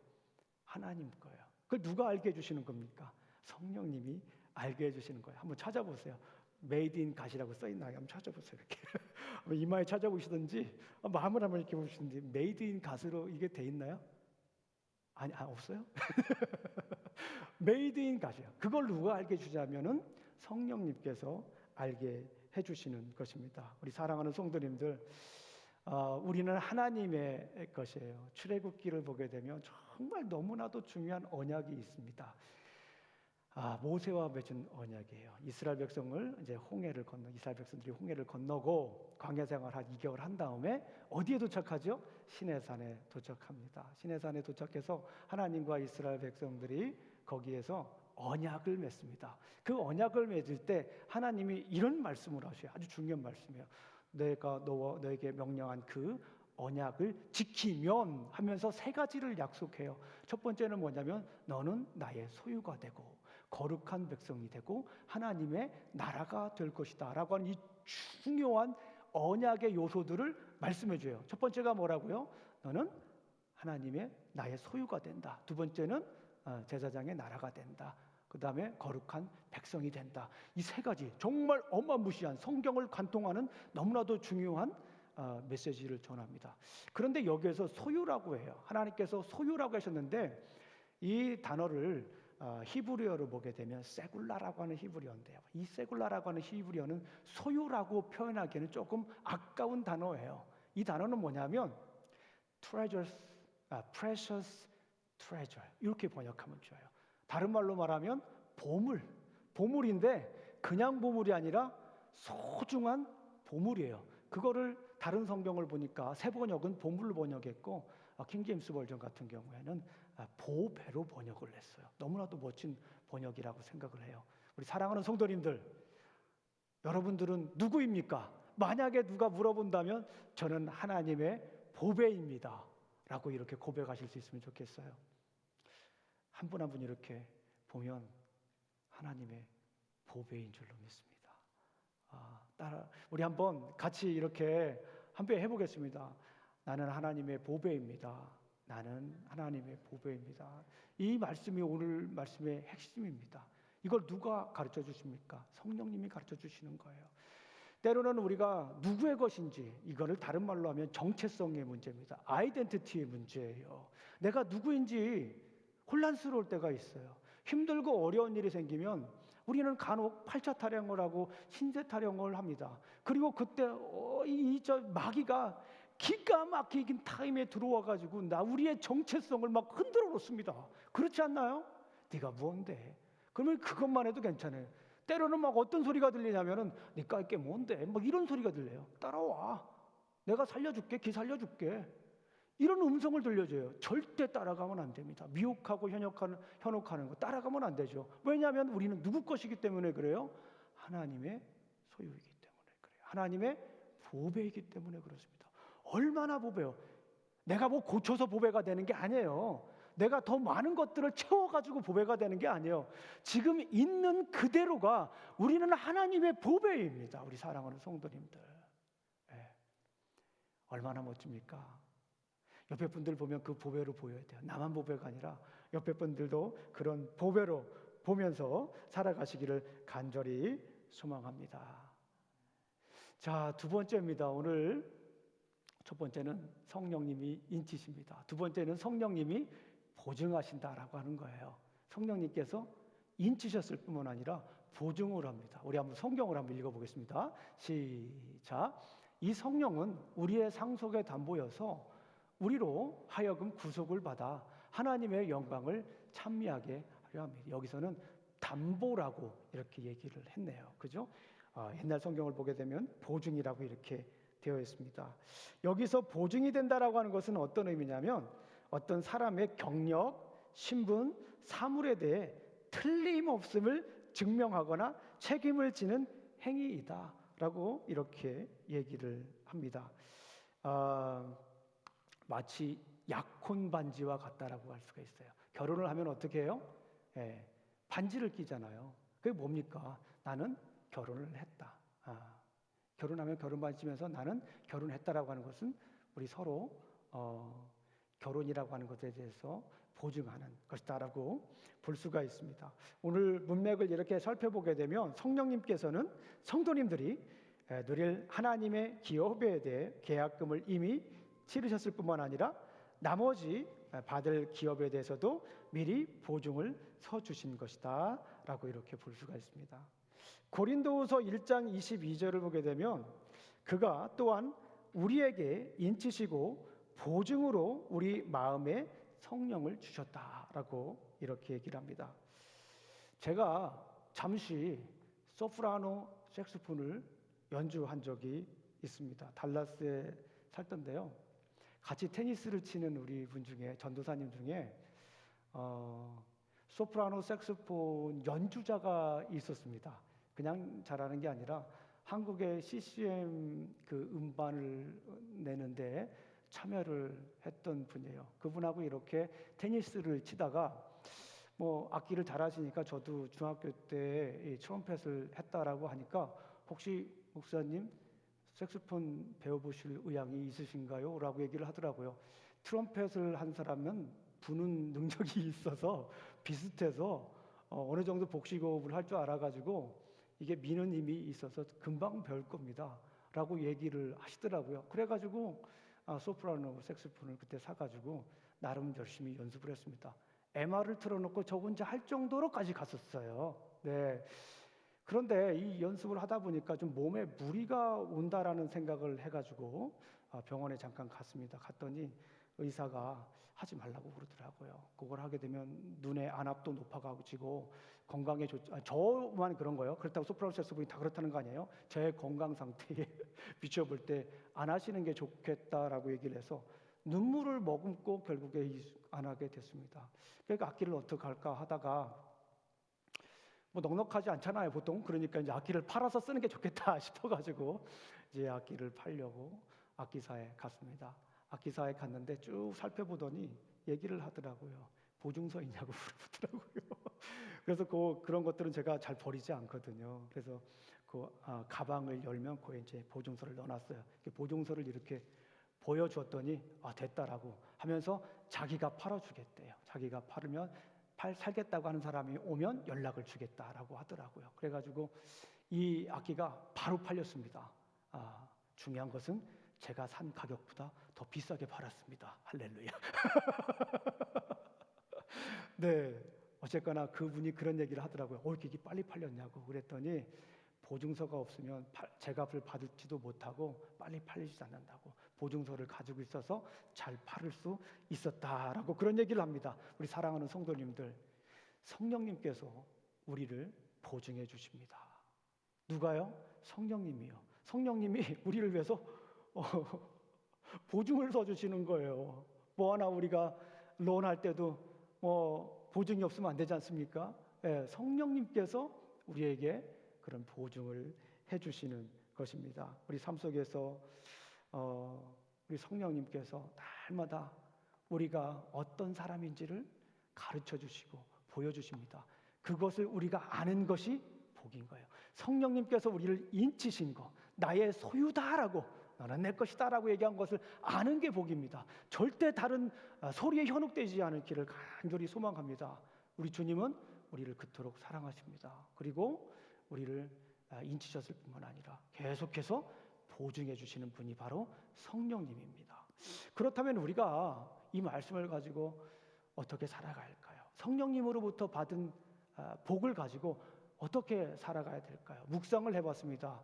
하나님 거예요. 그걸 누가 알게 해주시는 겁니까? 성령님이 알게 해주시는 거예요. 한번 찾아보세요. Made in 갓이라고 써 있나요? 한번 찾아보세요. 이렇게 이마에 찾아보시든지 마음을 한번 이렇게 보시든지 Made in 갓으로 이게 돼 있나요? 아니, 없어요? Made in 갓이요. 그걸 누가 알게 해주냐면은 성령님께서 알게 해주시는 것입니다. 우리 사랑하는 성도님들, 우리는 하나님의 것이에요. 출애굽기를 보게 되면 정말 너무나도 중요한 언약이 있습니다. 모세와 맺은 언약이에요. 이스라엘 백성을 이제 이스라엘 백성들이 홍해를 건너고 광야 생활 한 2개월 한 다음에 어디에 도착하죠? 시내산에 도착합니다. 시내산에 도착해서 하나님과 이스라엘 백성들이 거기에서 언약을 맺습니다. 그 언약을 맺을 때 하나님이 이런 말씀을 하셔요. 아주 중요한 말씀이에요. 내가 너에게 명령한 그 언약을 지키면 하면서 3가지를 약속해요. 첫 번째는 뭐냐면 너는 나의 소유가 되고 거룩한 백성이 되고 하나님의 나라가 될 것이다 라고 하는 이 중요한 언약의 요소들을 말씀해 줘요. 첫 번째가 뭐라고요? 너는 하나님의 나의 소유가 된다. 두 번째는 제사장의 나라가 된다. 그 다음에 거룩한 백성이 된다. 이 3가지 정말 어마무시한 성경을 관통하는 너무나도 중요한 메시지를 전합니다. 그런데 여기에서 소유라고 해요. 하나님께서 소유라고 하셨는데 이 단어를 히브리어로 보게 되면 세굴라라고 하는 히브리어인데요. 이 세굴라라고 하는 히브리어는 소유라고 표현하기에는 조금 아까운 단어예요. 이 단어는 뭐냐면 precious treasure 이렇게 번역하면 좋아요. 다른 말로 말하면 보물인데 그냥 보물이 아니라 소중한 보물이에요. 그거를 다른 성경을 보니까 새 번역은 보물로 번역했고 킹제임스 버전 같은 경우에는 보배로 번역을 했어요. 너무나도 멋진 번역이라고 생각을 해요. 우리 사랑하는 성도님들, 여러분들은 누구입니까? 만약에 누가 물어본다면 저는 하나님의 보배입니다 라고 이렇게 고백하실 수 있으면 좋겠어요. 한 분 한 분 이렇게 보면 하나님의 보배인 줄로 믿습니다. 우리 한번 같이 이렇게 함께 해보겠습니다. 나는 하나님의 보배입니다. 나는 하나님의 보배입니다. 이 말씀이 오늘 말씀의 핵심입니다. 이걸 누가 가르쳐 주십니까? 성령님이 가르쳐 주시는 거예요. 때로는 우리가 누구의 것인지, 이거를 다른 말로 하면 정체성의 문제입니다. 아이덴티티의 문제예요. 내가 누구인지 혼란스러울 때가 있어요. 힘들고 어려운 일이 생기면 우리는 간혹 팔자 타령을 하고 신세 타령을 합니다. 그리고 그때 저 마귀가 기가 막히긴 타임에 들어와 가지고 우리의 정체성을 막 흔들어 놓습니다. 그렇지 않나요? 네가 뭔데? 그러면 그것만 해도 괜찮아요. 때로는 막 어떤 소리가 들리냐면은 네가 이게 뭔데? 막 이런 소리가 들려요. 따라와. 내가 살려줄게. 기 살려줄게. 이런 음성을 들려줘요. 절대 따라가면 안 됩니다. 미혹하고 현혹하는 거 따라가면 안 되죠. 왜냐하면 우리는 누구 것이기 때문에 그래요? 하나님의 소유이기 때문에 그래요. 하나님의 보배이기 때문에 그렇습니다. 얼마나 보배요? 내가 뭐 고쳐서 보배가 되는 게 아니에요. 내가 더 많은 것들을 채워가지고 보배가 되는 게 아니에요. 지금 있는 그대로가 우리는 하나님의 보배입니다. 우리 사랑하는 성도님들. 네. 얼마나 멋집니까? 옆에 분들 보면 그 보배로 보여야 돼요. 나만 보배가 아니라 옆에 분들도 그런 보배로 보면서 살아가시기를 간절히 소망합니다. 자, 두 번째입니다. 오늘 첫 번째는 성령님이 인치십니다. 두 번째는 성령님이 보증하신다라고 하는 거예요. 성령님께서 인치셨을 뿐만 아니라 보증을 합니다. 우리 한번 성경을 한번 읽어보겠습니다. 시작. 이 성령은 우리의 상속의 담보여서 우리로 하여금 구속을 받아 하나님의 영광을 찬미하게 하려 합니다. 여기서는 담보라고 이렇게 얘기를 했네요. 그죠? 옛날 성경을 보게 되면 보증이라고 이렇게 되어 있습니다. 여기서 보증이 된다라고 하는 것은 어떤 의미냐면 어떤 사람의 경력, 신분, 사물에 대해 틀림없음을 증명하거나 책임을 지는 행위이다라고 이렇게 얘기를 합니다. 마치 약혼 반지와 같다라고 할 수가 있어요. 결혼을 하면 어떻게 해요? 반지를 끼잖아요. 그게 뭡니까? 나는 결혼을 했다. 결혼하면 결혼 반지 끼면서 나는 결혼했다라고 하는 것은 우리 서로 결혼이라고 하는 것에 대해서 보증하는 것이다라고 볼 수가 있습니다. 오늘 문맥을 이렇게 살펴보게 되면 성령님께서는 성도님들이 누릴 하나님의 기업에 대해 계약금을 이미 치르셨을 뿐만 아니라 나머지 받을 기업에 대해서도 미리 보증을 서주신 것이다 라고 이렇게 볼 수가 있습니다. 고린도후서 1장 22절을 보게 되면 그가 또한 우리에게 인치시고 보증으로 우리 마음에 성령을 주셨다라고 이렇게 얘기를 합니다. 제가 잠시 소프라노 색소폰을 연주한 적이 있습니다. 달라스에 살던데요. 같이 테니스를 치는 우리 분 중에 전도사님 중에 소프라노 색소폰 연주자가 있었습니다. 그냥 잘하는 게 아니라 한국의 CCM 그 음반을 내는데 참여를 했던 분이에요. 그분하고 이렇게 테니스를 치다가 뭐 악기를 잘하시니까 저도 중학교 때 이 트럼펫을 했다라고 하니까 혹시 목사님 색소폰 배워보실 의향이 있으신가요? 라고 얘기를 하더라고요. 트럼펫을 한 사람은 부는 능력이 있어서 비슷해서 어느 정도 복식호흡을 할 줄 알아가지고 이게 미는 힘이 있어서 금방 배울 겁니다 라고 얘기를 하시더라고요. 그래가지고 소프라노 색소폰을 그때 사가지고 나름 열심히 연습을 했습니다. MR을 틀어놓고 저 혼자 할 정도로까지 갔었어요. 네. 그런데 이 연습을 하다 보니까 좀 몸에 무리가 온다라는 생각을 해가지고 병원에 잠깐 갔습니다. 갔더니 의사가 하지 말라고 그러더라고요. 그걸 하게 되면 눈의 안압도 높아가지고 건강에 저만 그런 거예요. 그렇다고 소프라노 색소폰이 다 그렇다는 거 아니에요? 제 건강 상태에 비춰볼 때 안 하시는 게 좋겠다라고 얘기를 해서 눈물을 머금고 결국에 안 하게 됐습니다. 그러니까 악기를 어떻게 할까 하다가 뭐 넉넉하지 않잖아요, 보통. 그러니까 이제 악기를 팔아서 쓰는 게 좋겠다 싶어가지고 이제 악기를 팔려고 악기사에 갔습니다. 악기사에 갔는데 쭉 살펴보더니 얘기를 하더라고요. 보증서 있냐고 물어보더라고요. 그래서 그런 것들은 제가 잘 버리지 않거든요. 그래서 그 가방을 열면 거기에 이제 보증서를 넣어놨어요. 보증서를 이렇게 보여주었더니 됐다라고 하면서 자기가 팔아주겠대요. 자기가 팔으면 살겠다고 하는 사람이 오면 연락을 주겠다라고 하더라고요. 그래가지고 이 악기가 바로 팔렸습니다. 중요한 것은 제가 산 가격보다 더 비싸게 팔았습니다. 할렐루야. 네, 어쨌거나 그분이 그런 얘기를 하더라고요. 이게 빨리 팔렸냐고 그랬더니 보증서가 없으면 제값을 받을지도 못하고 빨리 팔리지 않는다고 보증서를 가지고 있어서 잘 팔을 수 있었다라고 그런 얘기를 합니다. 우리 사랑하는 성도님들, 성령님께서 우리를 보증해 주십니다. 누가요? 성령님이요. 성령님이 우리를 위해서 보증을 서주시는 거예요. 뭐 하나 우리가 론할 때도 보증이 없으면 안 되지 않습니까? 성령님께서 우리에게 그런 보증을 해주시는 것입니다. 우리 삶 속에서 우리 성령님께서 날마다 우리가 어떤 사람인지를 가르쳐 주시고 보여주십니다. 그것을 우리가 아는 것이 복인 거예요. 성령님께서 우리를 인치신 거, 나의 소유다라고, 너는 내 것이다라고 얘기한 것을 아는 게 복입니다. 절대 다른 소리에 현혹되지 않기를 간절히 소망합니다. 우리 주님은 우리를 그토록 사랑하십니다. 그리고 우리를 인치셨을 뿐만 아니라 계속해서 보증해 주시는 분이 바로 성령님입니다. 그렇다면 우리가 이 말씀을 가지고 어떻게 살아갈까요? 성령님으로부터 받은 복을 가지고 어떻게 살아가야 될까요? 묵상을 해봤습니다.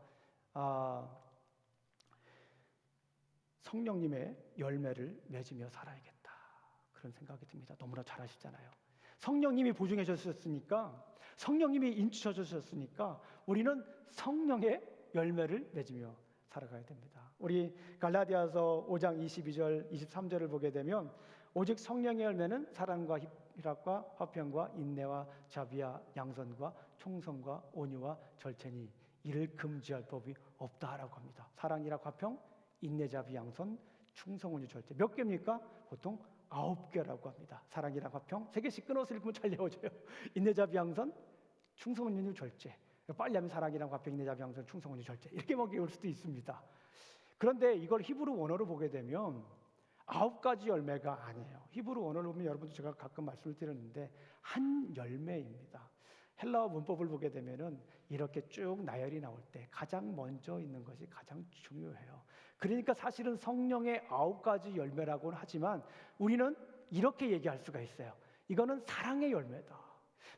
성령님의 열매를 맺으며 살아야겠다, 그런 생각이 듭니다. 너무나 잘 아시잖아요. 성령님이 보증해 주셨으니까, 성령님이 인치해 주셨으니까 우리는 성령의 열매를 맺으며 살아가야 됩니다. 우리 갈라디아서 5장 22절 23절을 보게 되면 오직 성령의 열매는 사랑과 희락과 화평과 인내와 자비와 양선과 충성과 온유와 절제니 이를 금지할 법이 없다라고 합니다. 사랑이라 화평, 인내, 자비, 양선, 충성, 온유, 절제. 몇 개입니까? 보통 9개라고 합니다. 사랑이라 화평, 3개씩 끊어서 읽으면 잘 외워져요. 인내, 자비, 양선, 충성, 온유, 절제. 빨리 하면 사랑이랑 화평, 인내, 자비, 양선, 충성, 온유, 절제. 이렇게 먹을 수도 있습니다. 그런데 이걸 히브리 원어로 보게 되면 9가지 열매가 아니에요. 히브리 원어로 보면 여러분도 제가 가끔 말씀을 드렸는데 한 열매입니다. 헬라어 문법을 보게 되면은 이렇게 쭉 나열이 나올 때 가장 먼저 있는 것이 가장 중요해요. 그러니까 사실은 성령의 9가지 열매라고는 하지만 우리는 이렇게 얘기할 수가 있어요. 이거는 사랑의 열매다.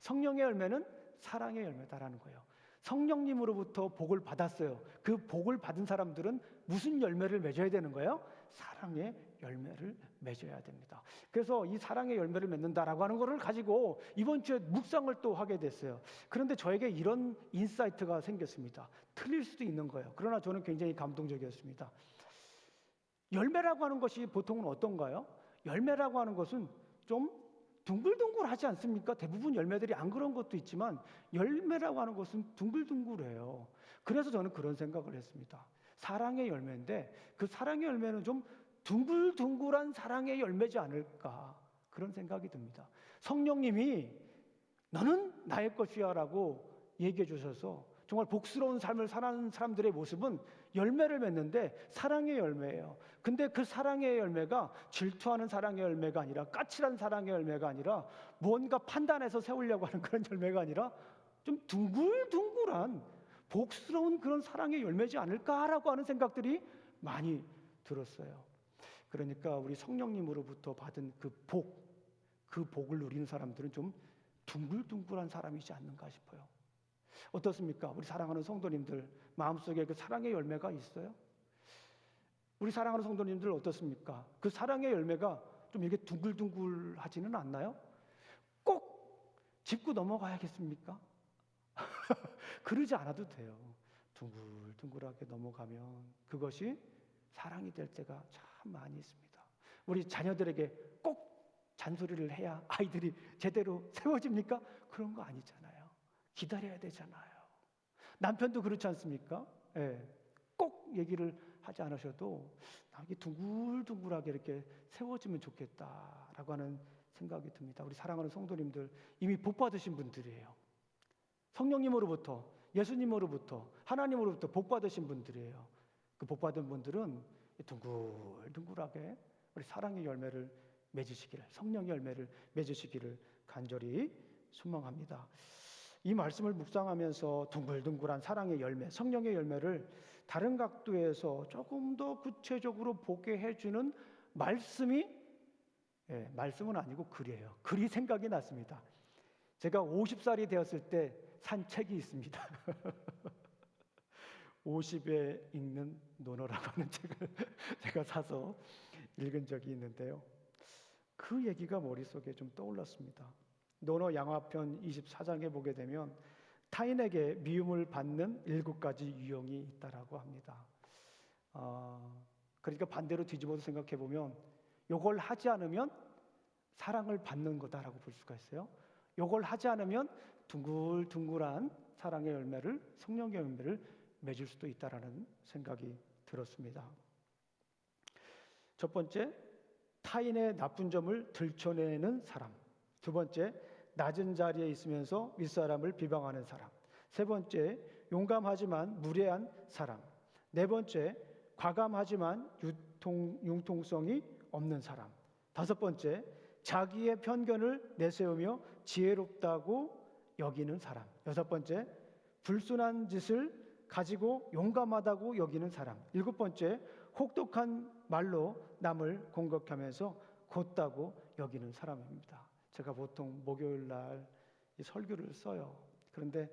성령의 열매는 사랑의 열매다라는 거예요. 성령님으로부터 복을 받았어요. 그 복을 받은 사람들은 무슨 열매를 맺어야 되는 거예요? 사랑의 열매를 맺어야 됩니다. 그래서 이 사랑의 열매를 맺는다라고 하는 것을 가지고 이번 주에 묵상을 또 하게 됐어요. 그런데 저에게 이런 인사이트가 생겼습니다. 틀릴 수도 있는 거예요. 그러나 저는 굉장히 감동적이었습니다. 열매라고 하는 것이 보통은 어떤가요? 열매라고 하는 것은 좀 둥글둥글하지 않습니까? 대부분 열매들이 안 그런 것도 있지만 열매라고 하는 것은 둥글둥글해요. 그래서 저는 그런 생각을 했습니다. 사랑의 열매인데 그 사랑의 열매는 좀 둥글둥글한 사랑의 열매지 않을까, 그런 생각이 듭니다. 성령님이 너는 나의 것이야 라고 얘기해 주셔서 정말 복스러운 삶을 사는 사람들의 모습은 열매를 맺는데 사랑의 열매예요. 근데 그 사랑의 열매가 질투하는 사랑의 열매가 아니라, 까칠한 사랑의 열매가 아니라, 뭔가 판단해서 세우려고 하는 그런 열매가 아니라 좀 둥글둥글한 복스러운 그런 사랑의 열매지 않을까라고 하는 생각들이 많이 들었어요. 그러니까 우리 성령님으로부터 받은 그 복을 누리는 사람들은 좀 둥글둥글한 사람이지 않는가 싶어요. 어떻습니까? 우리 사랑하는 성도님들 마음속에 그 사랑의 열매가 있어요? 우리 사랑하는 성도님들 어떻습니까? 그 사랑의 열매가 좀 이렇게 둥글둥글하지는 않나요? 꼭 짚고 넘어가야겠습니까? 그러지 않아도 돼요. 둥글둥글하게 넘어가면 그것이 사랑이 될 때가 참 많이 있습니다. 우리 자녀들에게 꼭 잔소리를 해야 아이들이 제대로 세워집니까? 그런 거 아니잖아요. 기다려야 되잖아요. 남편도 그렇지 않습니까? 예, 꼭 얘기를 하지 않으셔도 나에게 둥글둥글하게 이렇게 세워지면 좋겠다라고 하는 생각이 듭니다. 우리 사랑하는 성도님들 이미 복 받으신 분들이에요. 성령님으로부터, 예수님으로부터, 하나님으로부터 복 받으신 분들이에요. 그 복 받은 분들은 둥글둥글하게 우리 사랑의 열매를 맺으시기를, 성령의 열매를 맺으시기를 간절히 소망합니다. 이 말씀을 묵상하면서 둥글둥글한 사랑의 열매, 성령의 열매를 다른 각도에서 조금 더 구체적으로 보게 해주는 말씀이, 말씀은 아니고 글이에요. 글이 생각이 났습니다. 제가 50살이 되었을 때 산 책이 있습니다. 50에 읽는 논어라고 하는 책을 제가 사서 읽은 적이 있는데요. 그 얘기가 머릿속에 좀 떠올랐습니다. 논어 양화편 24장에 보게 되면 타인에게 미움을 받는 7가지 유형이 있다라고 합니다. 그러니까 반대로 뒤집어서 생각해 보면 이걸 하지 않으면 사랑을 받는 거다라고 볼 수가 있어요. 이걸 하지 않으면 둥글둥글한 사랑의 열매를, 성령의 열매를 맺을 수도 있다라는 생각이 들었습니다. 첫 번째, 타인의 나쁜 점을 들춰내는 사람. 두 번째, 낮은 자리에 있으면서 윗사람을 비방하는 사람. 세 번째, 용감하지만 무례한 사람. 네 번째, 과감하지만 융통성이 없는 사람. 다섯 번째, 자기의 편견을 내세우며 지혜롭다고 여기는 사람. 여섯 번째, 불순한 짓을 가지고 용감하다고 여기는 사람. 일곱 번째, 혹독한 말로 남을 공격하면서 곧다고 여기는 사람입니다. 제가 보통 목요일 날 이 설교를 써요. 그런데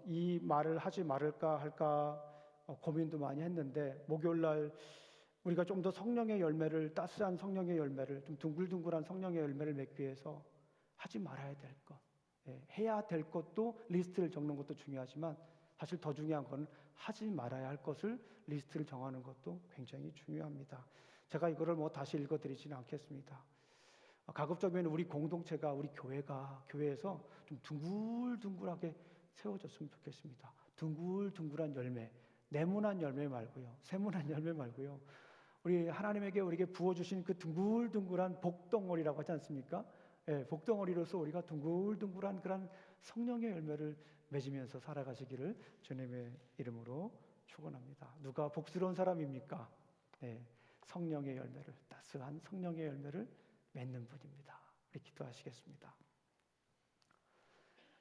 이 말을 하지 말을까 할까 고민도 많이 했는데 목요일 날 우리가 좀 더 성령의 열매를, 따스한 성령의 열매를, 좀 둥글둥글한 성령의 열매를 맺기 위해서 하지 말아야 될 것, 해야 될 것도 리스트를 적는 것도 중요하지만 사실 더 중요한 건 하지 말아야 할 것을 리스트를 정하는 것도 굉장히 중요합니다. 제가 이거를 다시 읽어드리지는 않겠습니다. 가급적이면 우리 공동체가, 우리 교회에서 좀 둥글둥글하게 세워졌으면 좋겠습니다. 둥글둥글한 열매, 네모난 열매 말고요, 세모난 열매 말고요, 우리 하나님에게 우리에게 부어주신 그 둥글둥글한 복덩어리라고 하지 않습니까? 복덩어리로서 우리가 둥글둥글한 그런 성령의 열매를 맺으면서 살아가시기를 주님의 이름으로 축원합니다. 누가 복스러운 사람입니까? 성령의 열매를, 따스한 성령의 열매를 맺는 분입니다. 우리 기도하시겠습니다.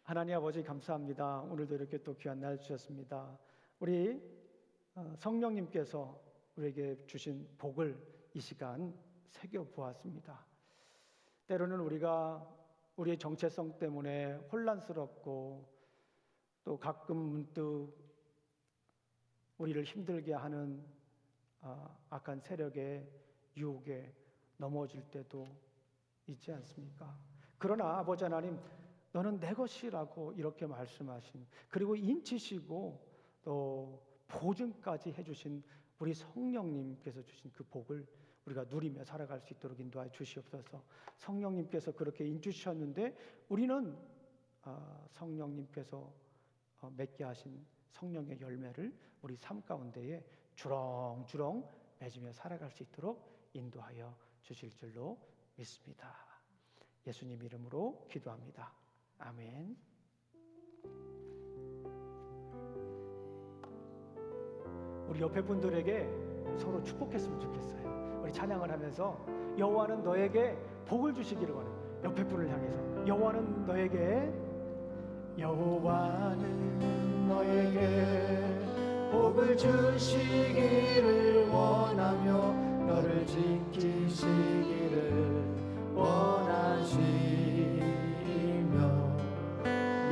하나님 아버지 감사합니다. 오늘도 이렇게 또 귀한 날 주셨습니다. 우리 성령님께서 우리에게 주신 복을 이 시간 새겨보았습니다. 때로는 우리가 우리의 정체성 때문에 혼란스럽고 또 가끔 문득 우리를 힘들게 하는 악한 세력의 유혹에 넘어질 때도 있지 않습니까? 그러나 아버지 하나님, 너는 내 것이라고 이렇게 말씀하신, 그리고 인치시고 또 보증까지 해주신 우리 성령님께서 주신 그 복을 우리가 누리며 살아갈 수 있도록 인도하여 주시옵소서. 성령님께서 그렇게 인주셨는데 우리는 성령님께서 맺게 하신 성령의 열매를 우리 삶 가운데에 주렁주렁 맺으며 살아갈 수 있도록 인도하여 주실 줄로 믿습니다. 예수님 이름으로 기도합니다. 아멘. 우리 옆에 분들에게 서로 축복했으면 좋겠어요. 우리 찬양을 하면서 여호와는 너에게 복을 주시기를 원해요. 옆에 분을 향해서 여호와는 너에게 복을 주시기를 원하며 너를 지키시기를 원하시며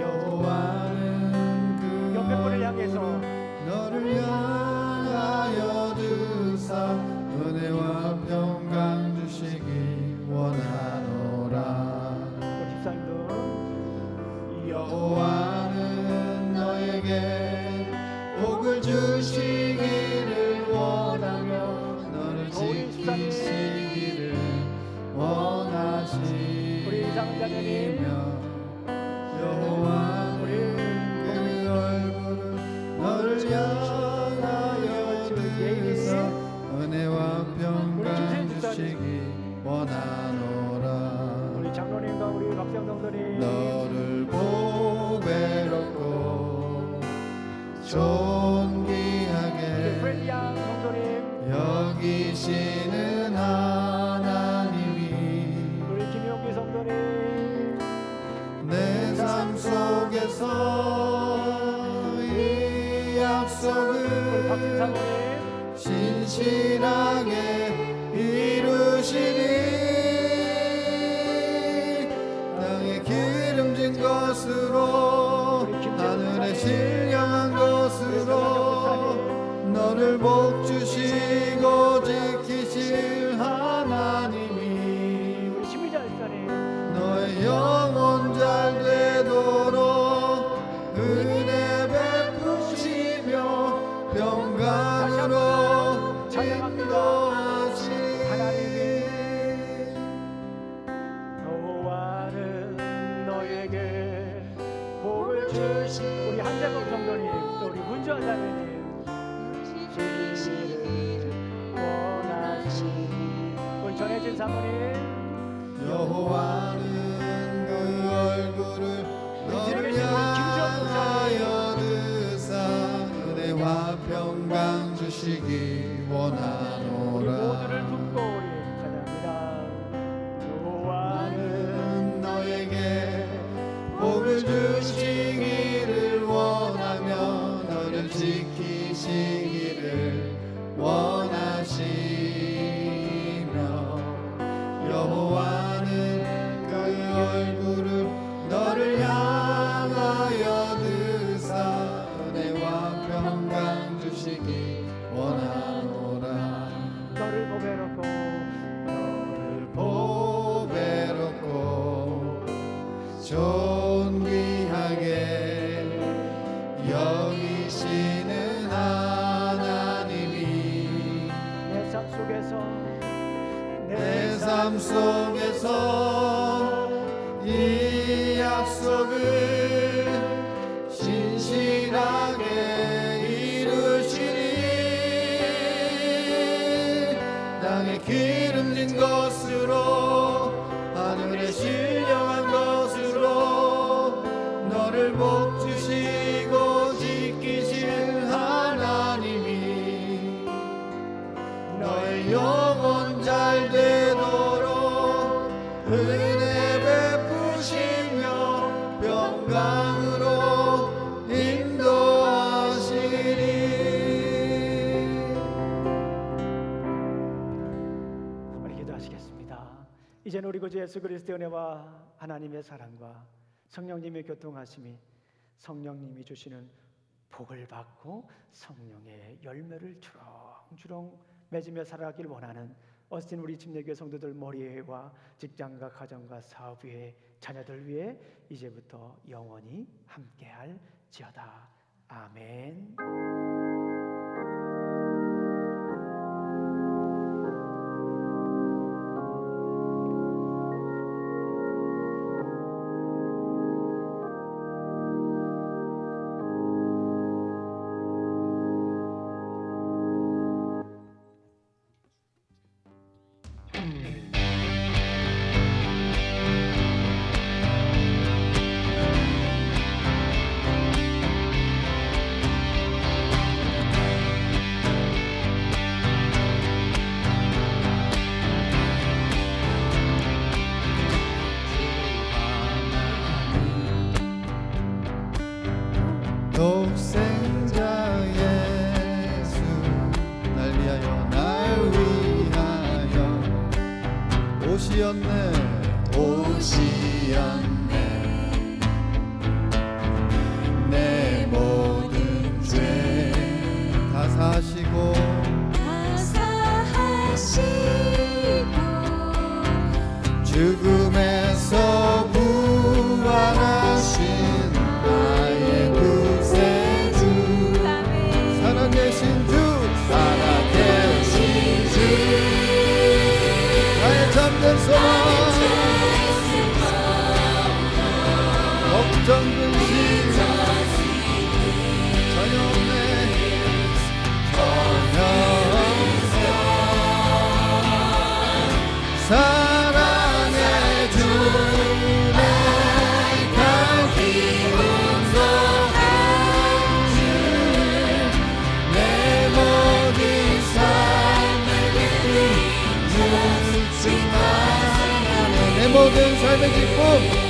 여호와는 그 옆에 분을 향해서 너를 향하여 두사 은혜와 평강 주시기 원하노라. 여호와는 너에게 복을 주시기를 원하며 너를 지키시기를 원하시며 여호와는 그 얼굴을 너를 향하여 드사 은혜와 평강 주시기 원하노라. 우리 장로님과 우리 박성동들이 너를 보배롭고 존귀하게 프레디양 성도님, 여기시는 하나님이 우리 김용기 성도님, 내 삶 속에서 이 우리 약속을 박진 사모님, 신실하게 이루시니 땅에 기름진 것으로 하늘에 신령한 것으로 너를 복주시고 지키실 하나님이 우리 심리자 일사님, 너의 영혼 잘 되도록 은혜 베푸시며 평강으로 인도하시 여호와는 너에게 복을 주시. 우리 한자금 성도님, 또 우리 문주환 자매님, 주시기를 원하시니 우리 전혜진 사모님, 여호와는 그 얼굴을 너를 향하여 드사 은혜와 평강 주시기 우리 원하노라. 모두를 품고 우리 찬양합니다. 여호와는 너에게 복을 주시기를 원하며 너를 지키시기를 원하시며 여호와는 그 얼굴을 너를 향하여 드사 은혜와 평강 주시기 원하노라. 속에서 이 약속을 신실하게 이루시리. 땅에 기름진 것으로 하늘에 신령한 것으로 너를 복주시고 지키실 하나님이 너의 영혼 잘 되도록 은혜 베푸시며 평강으로 인도하시리. 우리 기도하시겠습니다. 이제는 우리 구주 예수 그리스도의 은혜와 하나님의 사랑과 성령님의 교통하심이 성령님이 주시는 복을 받고 성령의 열매를 주렁주렁 맺으며 살아가길 원하는 어스틴 우리 침례교회 성도들 머리에와 직장과 가정과 사업 위에 자녀들 위해 이제부터 영원히 함께할지어다. 아멘. 독생자 예수 날 위하여 날 위하여 오시었네 내 모든 죄 다 사하시고 죽음에서 부활하신 나의 구세주 살아계신 주 나의 잠든 소망 걱정 근심 전혀 없네 사랑의 주내 갈 기운도 내 모든 삶의 기쁨 내 모든 삶의 기쁨